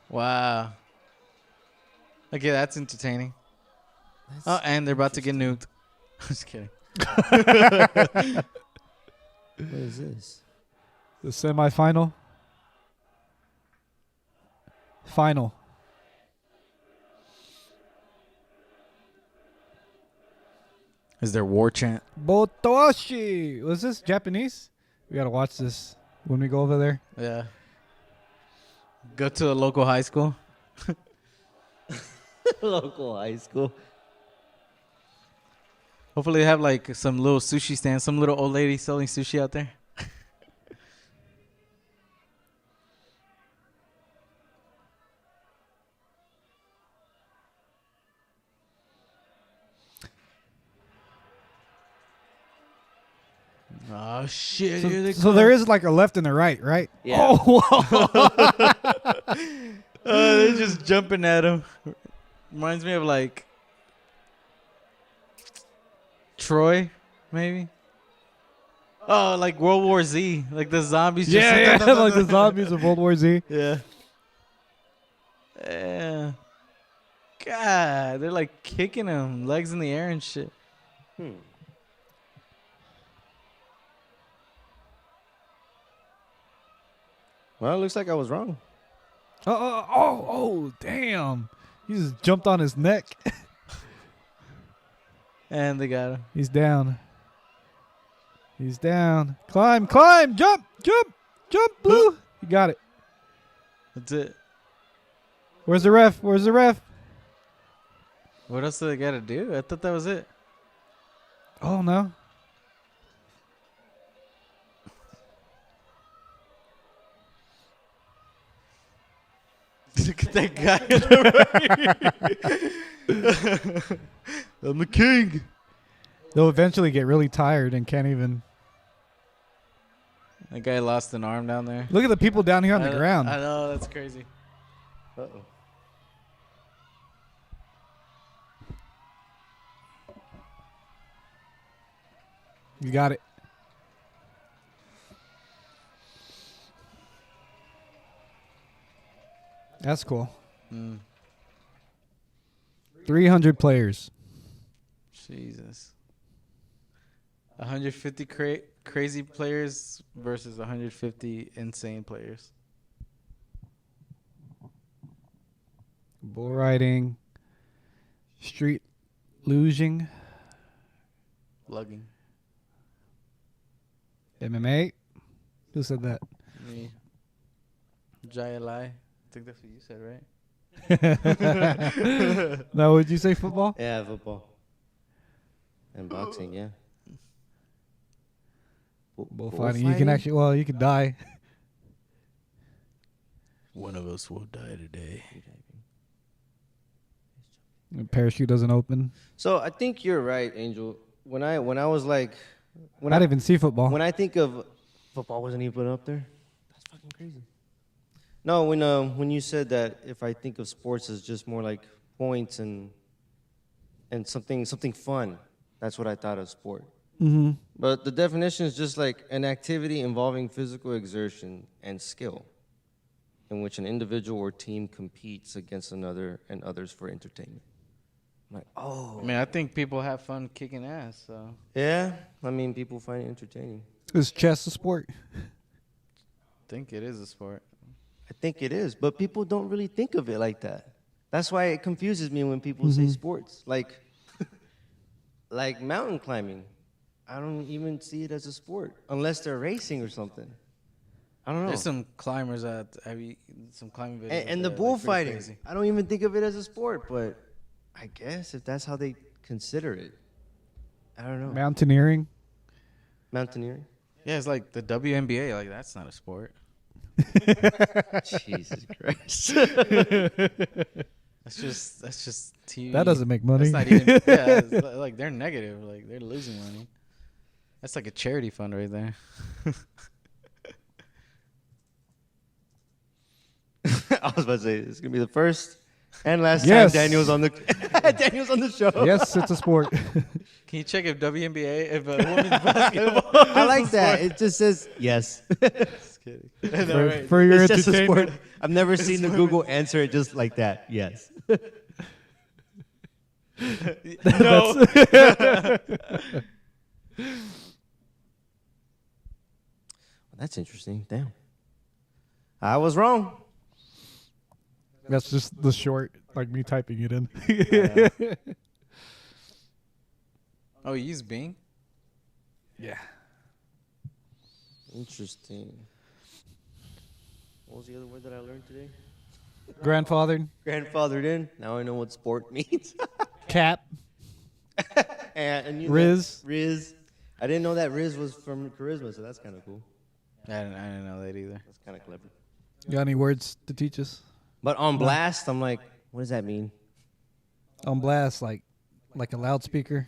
Wow. Okay, that's entertaining. Oh, and they're about to get nuked. I'm just kidding. What is this? The semifinal. Final. Is there war chant? Botoshi. Was this Japanese? We got to watch this when we go over there. Yeah. Go to a local high school. Local high school. Hopefully they have like some little sushi stand, some little old lady selling sushi out there. Oh shit! So, here they so come. there is like a left and a right, right? Yeah. Oh, They're just jumping at him. Reminds me of like Troy, maybe. Oh, like World War Z, like the zombies. yeah, just like the zombies of World War Z. Yeah. Yeah. God, they're like kicking him, legs in the air and shit. Well, it looks like I was wrong. Oh, damn. He just jumped on his neck. And they got him. He's down. He's down. Climb, jump, Blue. You got it. That's it. Where's the ref? What else do they got to do? I thought that was it. Oh, no. Look at that guy. I'm the king. They'll eventually get really tired and can't even. That guy lost an arm down there. Look at the people down here on the ground. I know, that's crazy. Uh-oh. You got it. That's cool. Mm. 300 players. Jesus. 150 crazy players versus 150 insane players. Bull riding. Street luging. Lugging. MMA. Who said that? Me. Jai-Alai. I think that's what you said, right? No, would you say football? Yeah, football. And boxing, yeah. Bullfighting. You can actually, well, you could die. One of us will die today. The parachute doesn't open. So I think you're right, Angel. When I was like, I didn't even see football. when I think of football wasn't even put up there. That's fucking crazy. No, when you said that, if I think of sports as just more like points and something fun, that's what I thought of sport. Mm-hmm. But the definition is just like an activity involving physical exertion and skill, in which an individual or team competes against another and others for entertainment. I'm like, oh. I mean, I think people have fun kicking ass, so. Yeah, I mean, people find it entertaining. Is chess a sport? I think it is a sport. I think it is, but people don't really think of it like that. That's why it confuses me when people say sports. Like, like mountain climbing. I don't even see it as a sport, unless they're racing or something. I don't know. There's some climbers some climbing videos. And the bullfighting. I don't even think of it as a sport, but I guess if that's how they consider it. I don't know. Mountaineering. Mountaineering? Yeah, it's like the WNBA. Like, that's not a sport. Jesus Christ. That's just TV. That doesn't make money. That's not even, yeah, it's like they're negative. Like, they're losing money. That's like a charity fund right there. I was about to say, it's going to be the first and last Yes. time Daniel's on the Daniel's on the show. Yes, it's a sport. Can you check if WNBA, if women's basketball? I like that. It just says yes. Just kidding. I know, right? For your It's just a sport. entertainment. I've never seen the Google answer it just like that. Yes. No. That's interesting. Damn. I was wrong. That's just the short, like me typing it in. Oh, you use Bing? Yeah. Interesting. What was the other word that I learned today? Grandfathered. Grandfathered in. Now I know what sport means. Cap. and you Rizz. Rizz. I didn't know that Rizz was from Charisma, so that's kind of cool. I didn't know that either. That's kind of clever. You got any words to teach us? But on blast, I'm like, what does that mean? On blast, like a loudspeaker.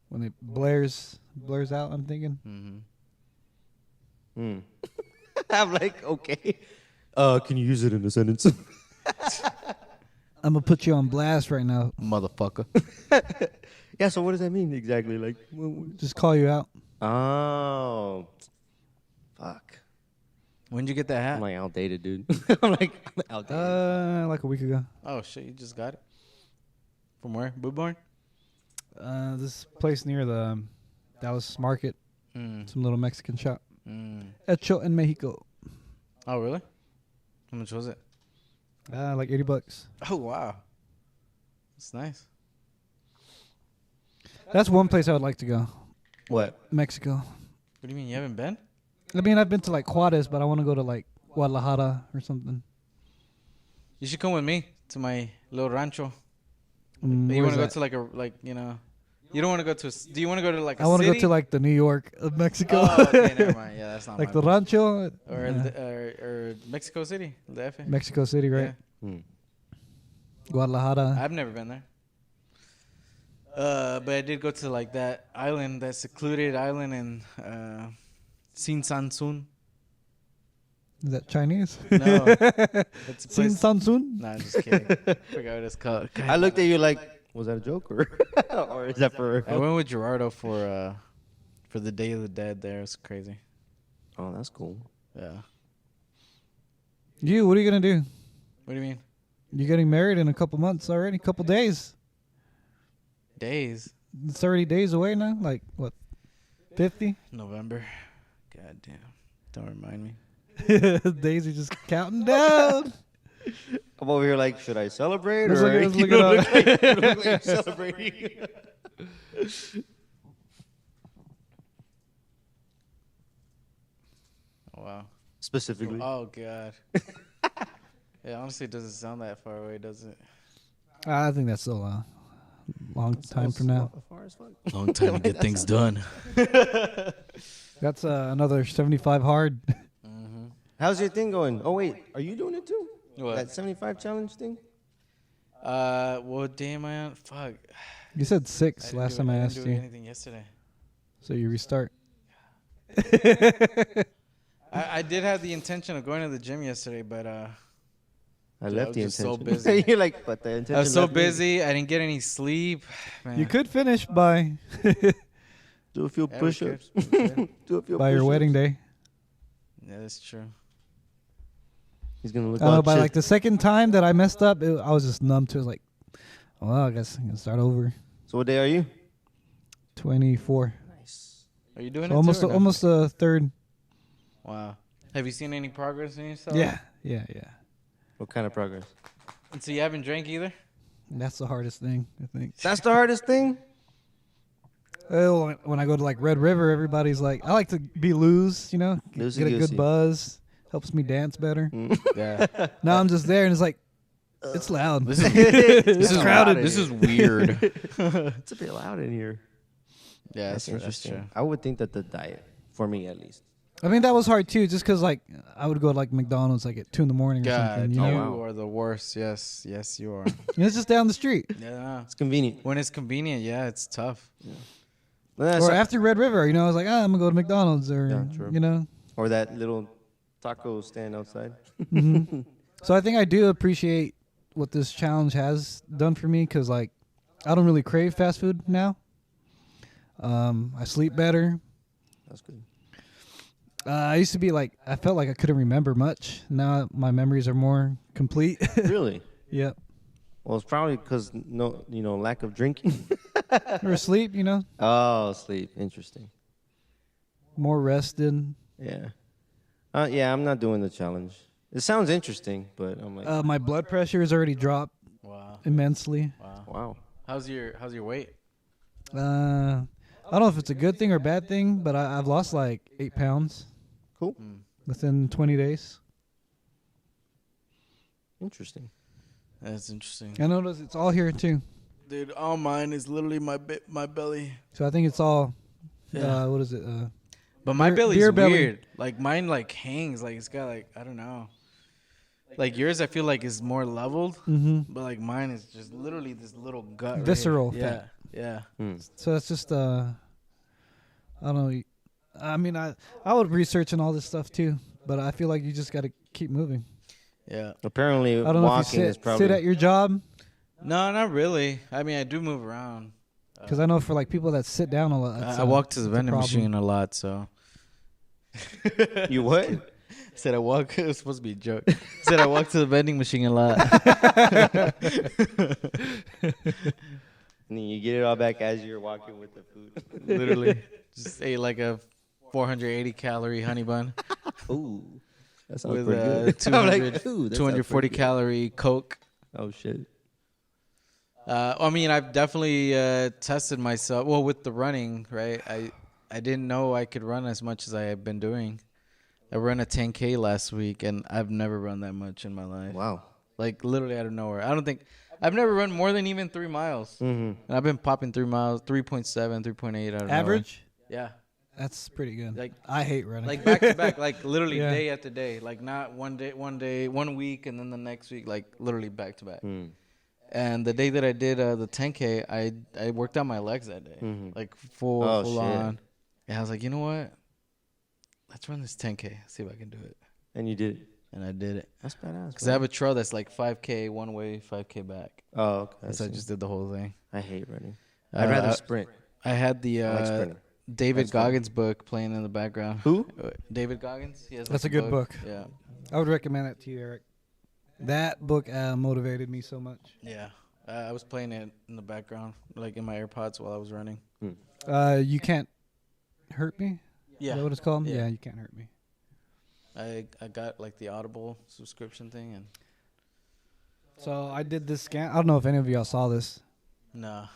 When it blares out, I'm thinking. Mm-hmm. I'm like, okay. Can you use it in a sentence? I'm gonna put you on blast right now. Motherfucker. Yeah, so what does that mean exactly? Like, Just call you out. oh, fuck. When'd you get that hat? I'm like outdated, dude. I'm outdated. Like a week ago. Oh, shit, you just got it? From where? Bootborn? This place near the Dallas Market. Mm. Some little Mexican shop. Mm. Hecho in Mexico. Oh, really? How much was it? Like $80. Oh, wow. That's nice. That's one place I would like to go. What? Mexico. What do you mean, you haven't been? I mean, I've been to like Juarez, but I want to go to like Guadalajara or something. You should come with me to my little rancho. Where's You want to go that? to you don't want to go to do you want to go to like a I want to city? go to like the New York of Mexico. Oh, okay, never mind. Yeah, that's not like my the place. rancho. Or Mexico City, the F. Mexico City, right? Yeah. Guadalajara. I've never been there. But I did go to like that island, that secluded island in Sin Sansun. Is that Chinese? No. It's a Sin place. Sansun? Nah, I'm just kidding. Forgot what it's called. I looked at you like, was that a joke or is that for? I went with Gerardo for the Day of the Dead there. It was crazy. Oh, that's cool. Yeah. What are you going to do? What do you mean? You're getting married in a couple months already. Couple days. Days. It's 30 days away now. Like what? 50 November. God damn. Don't remind me. days are just counting down. I'm over here like, should I celebrate Let's or look at- let's you look don't at look like, you don't look like you're celebrating? Oh, wow. Specifically. Oh god. Yeah, honestly, it doesn't sound that far away, does it? I think that's still a long time from now. Far as fuck. Long time to get things done. That's another 75 hard. How's your thing going? Oh wait, are you doing it too? What? That 75 challenge thing? What day am I on? Fuck. You said 6 didn't last do it- time I didn't asked do you. anything yesterday. So you restart. I did have the intention of going to the gym yesterday, but I Dude, left I the was just so intention. busy. You're like, but the intention. I was so left me. busy. I didn't get any sleep. Man. You could finish by Do a few Yeah, we push-ups. could. We could. Do a few by your push-ups. wedding day. Yeah, that's true. He's gonna look I don't know, all by chill. like the second time that I messed up, I was just numb to it. Like, well, I guess I'm gonna start over. So what day are you? 24. Nice. Are you doing So it almost too, or no? almost a third. Wow. Have you seen any progress in yourself? Yeah. What kind of progress? And so you haven't drank either? That's the hardest thing, I think. That's the hardest thing. Oh, when I go to like Red River, everybody's like, I like to be loose, you know, get a Loosey-goosey. good buzz, helps me dance better. Yeah. Now I'm just there and it's like, it's loud. This is This is crowded. This is weird. It's a bit loud in here. Yeah, That's that's interesting. true. I would think that the diet, for me at least. I mean, that was hard too, just because like I would go to like McDonald's like at 2 a.m. or God, something. you You know, wow. are the worst. Yes, yes, you are. And it's just down the street. Yeah. It's convenient. When it's convenient, yeah, it's tough. That's Or not- after Red River, you know, I was like, I'm gonna go to McDonald's or Yeah, true. you know. or that little taco stand outside. So I think I do appreciate what this challenge has done for me because like I don't really crave fast food now. I sleep better. That's good. I used to be like I felt like I couldn't remember much. Now my memories are more complete. Really? Yep. Well, it's probably because lack of drinking. Or sleep, you know, Oh, sleep. Interesting. more rested. Yeah. Yeah, I'm not doing the challenge. It sounds interesting, but I'm like, My blood pressure has already dropped Wow. immensely. Wow. wow. How's your weight? I don't know if it's a good thing or bad thing, but I've lost like 8 pounds Cool. within 20 days. Interesting. That's interesting. I notice it's all here too. Dude, all mine is literally my belly. So I think it's all, Yeah. what is it? But my Beer- belly's beer belly. weird. Like mine like hangs. Like it's got like I don't know. Like yours I feel like is more leveled. But like mine is just literally this little gut. right Visceral here. fat. Yeah. So it's just, I don't know. I mean, I would research and all this stuff too, but I feel like you just got to keep moving. Yeah. Apparently, I don't know if walking you is probably. sit at your job, No, not really. I mean I do move around. because I know for like people that sit down a lot. I walk to the it's a vending problem. machine a lot, so You what? said I walk. It was supposed to be a joke. Said I walk to the vending machine a lot. And then you get it all back as you're walking with the food. Literally, just ate like a 480 calorie honey bun Ooh, that sounds with pretty a good. 200, I'm like, ooh, that sounds 240 pretty good. calorie Coke. Oh shit. I mean, I've definitely tested myself. Well, with the running, right? I didn't know I could run as much as I have been doing. I ran a 10K last week, and I've never run that much in my life. Wow. Like literally out of nowhere. I don't think I've never run more than even 3 miles. And I've been popping 3 miles, 3.7, 3.8 out of Average? nowhere. Yeah. That's pretty good. Like- I hate running. Like back to back, like literally Yeah. day after day. Like not one day, 1 week, and then the next week, like literally back to back. And the day that I did the 10K, I worked out my legs that day, like full Oh, shit. on. And I was like, you know what? Let's run this 10K. See if I can do it. And you did it. And I did it. That's badass. Because I have a trail that's like 5K one way, 5K back. Oh, okay. And so I see. just did the whole thing. I hate running. I'd rather sprint. I had the I like sprinting. David That's fun. Goggins book playing in the background. Who? David Goggins. He has That's like a good book. Yeah. I would recommend that to you, Eric. That book motivated me so much. Yeah. I was playing it in the background, like in my AirPods while I was running. You Can't Hurt Me? Yeah. Is that what it's called? Yeah. You Can't Hurt Me. I got like the Audible subscription thing, and So I did this scan. I don't know if any of y'all saw this, nah.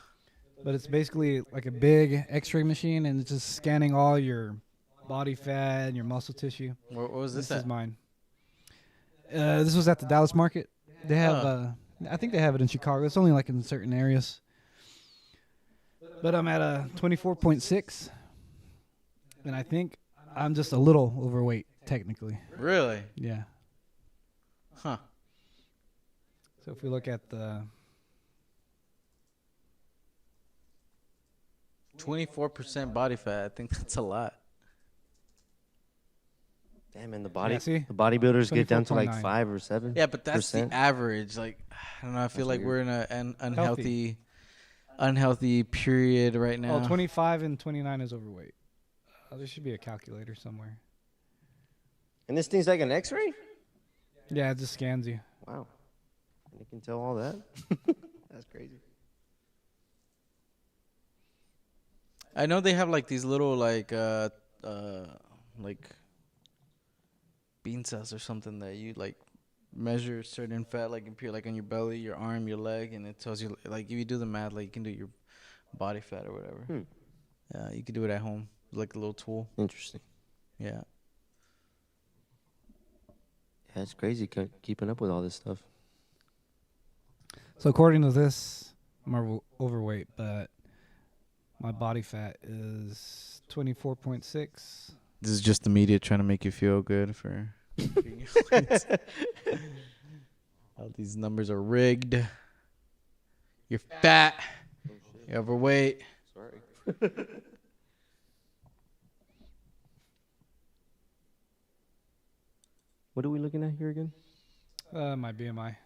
but it's basically like a big X-ray machine, and it's just scanning all your body fat and your muscle tissue. What was this This at? is mine. This was at the Dallas market. They have, I think they have it in Chicago. It's only like in certain areas. But I'm at a 24.6, and I think I'm just a little overweight, technically. Really? Yeah. Huh. So if we look at the 24% body fat. I think that's a lot. Damn, and the body, Yeah, see? the bodybuilders get down to like 24.9. 5 or 7. Yeah, but that's the average. Like, I don't know. I feel That's like weird. we're in an unhealthy period right now. 25 and 29 is overweight. There should be a calculator somewhere. And this thing's like an X-ray. Yeah, it just scans you. Wow, and it can tell all that. That's crazy. I know they have like these little like bean cells or something that you like measure certain fat, like like on your belly, your arm, your leg, and it tells you like if you do the math, like you can do your body fat or whatever. Yeah, you can do it at home, like a little tool. Interesting. Yeah. Yeah, it's crazy keeping up with all this stuff. So according to this, I'm overweight, but my body fat is 24.6. This is just the media trying to make you feel good for. All these numbers are rigged. You're fat. You're overweight. Sorry. What are we looking at here again? My BMI.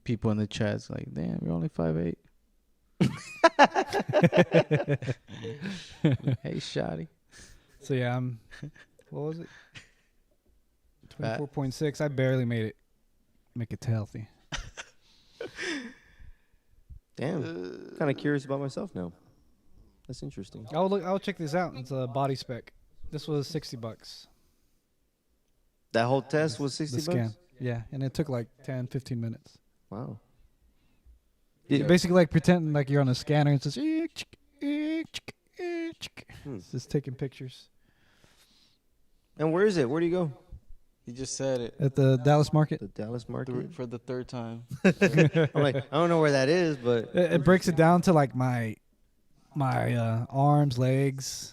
People in the chat's like, damn, you're only 5'8". Hey, shoddy. So yeah, I'm. What was it? 24.6. I barely made it. Make it healthy. Damn. Kind of curious about myself now. That's interesting. I'll check this out. It's a body spec. This was $60. That whole test was The $60 scan. Yeah, and it took like 10, 15 minutes. Wow. Basically, like pretending like you're on a scanner. It's just it's just taking pictures. And where is it? Where do you go? You just said it. At the Dallas market. The Dallas market. For the third time. I'm like, I don't know where that is, but It breaks it down to like my arms, legs.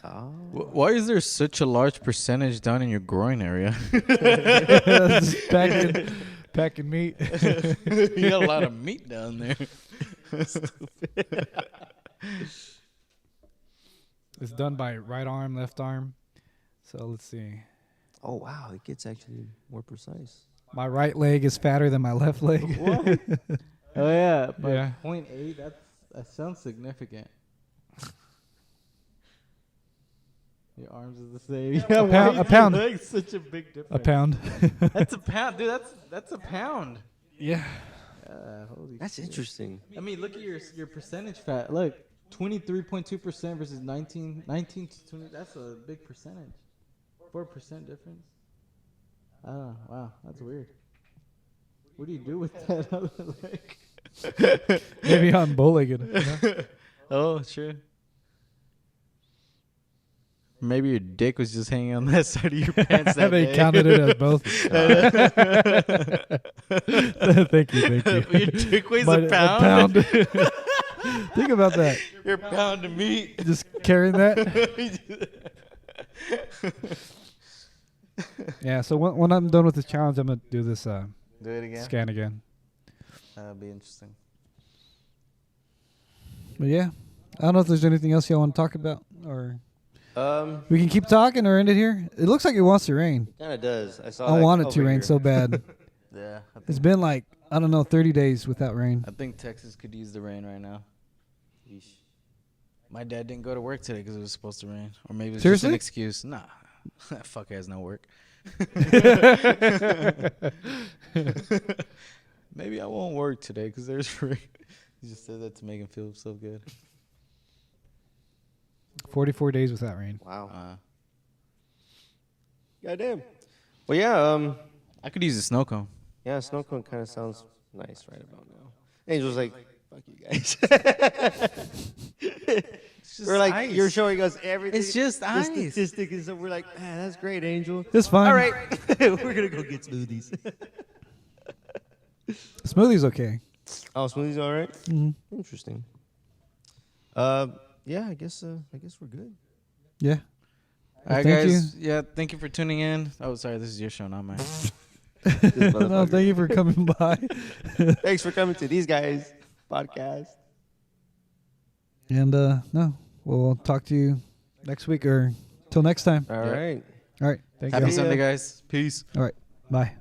Why is there such a large percentage down in your groin area? Just packing meat. You got a lot of meat down there. It's done by right arm, left arm. So let's see. oh wow, it gets actually more precise. My right leg is fatter than my left leg. What? Oh yeah, but Yeah. 0.8. That sounds significant. Your arms is the same. Yeah, a pound. Leg's such a big difference. A pound. That's a pound, dude. That's a pound. Yeah. Holy That's shit. interesting. I mean, look at your percentage fat. Look, 23.2% versus 19 to 20. That's a big percentage. 4% difference. Oh, wow, that's weird. What do you do with that other leg? Maybe I'm bow-legged. Oh, sure. Maybe your dick was just hanging on that side of your pants that They day. counted it as both. Thank you. Your dick weighs But a pound? Think about that. You're a pound of meat. Just carrying that. Yeah, so when I'm done with this challenge, I'm going to do this Do it again? scan again. That'll be interesting. But yeah, I don't know if there's anything else y'all want to talk about, or We can keep talking or end it here. It looks like it wants to rain. Kind of does. I saw. I that want it to over rain here. so bad. Yeah. It's been like, I don't know, 30 days without rain. I think Texas could use the rain right now. My dad didn't go to work today because it was supposed to rain. Or maybe it's just Seriously? an excuse. Nah. That fuck has no work. Maybe I won't work today because there's free. He just said that to make him feel so good. 44 days without rain. Wow. Goddamn. Well, yeah. I could use a snow cone. Yeah, snow cone kind of sounds nice right about now. Angel's like, fuck you guys. We're like, ice. you're showing us everything. It's just the ice. statistic and stuff. We're like, man, that's great, Angel. It's fine. All right, we're gonna go get smoothies. Smoothie's okay. Oh, smoothies, all right. Mm-hmm. Interesting. Yeah, I guess we're good. Yeah. All right, thank guys. Yeah, thank you for tuning in. Oh, sorry, this is your show, not mine. No, thank you for coming by. Thanks for coming to these guys' podcast. And no, we'll talk to you next week or till next time. All right. All right. Thank Happy you. Sunday, guys. Peace. All right. Bye.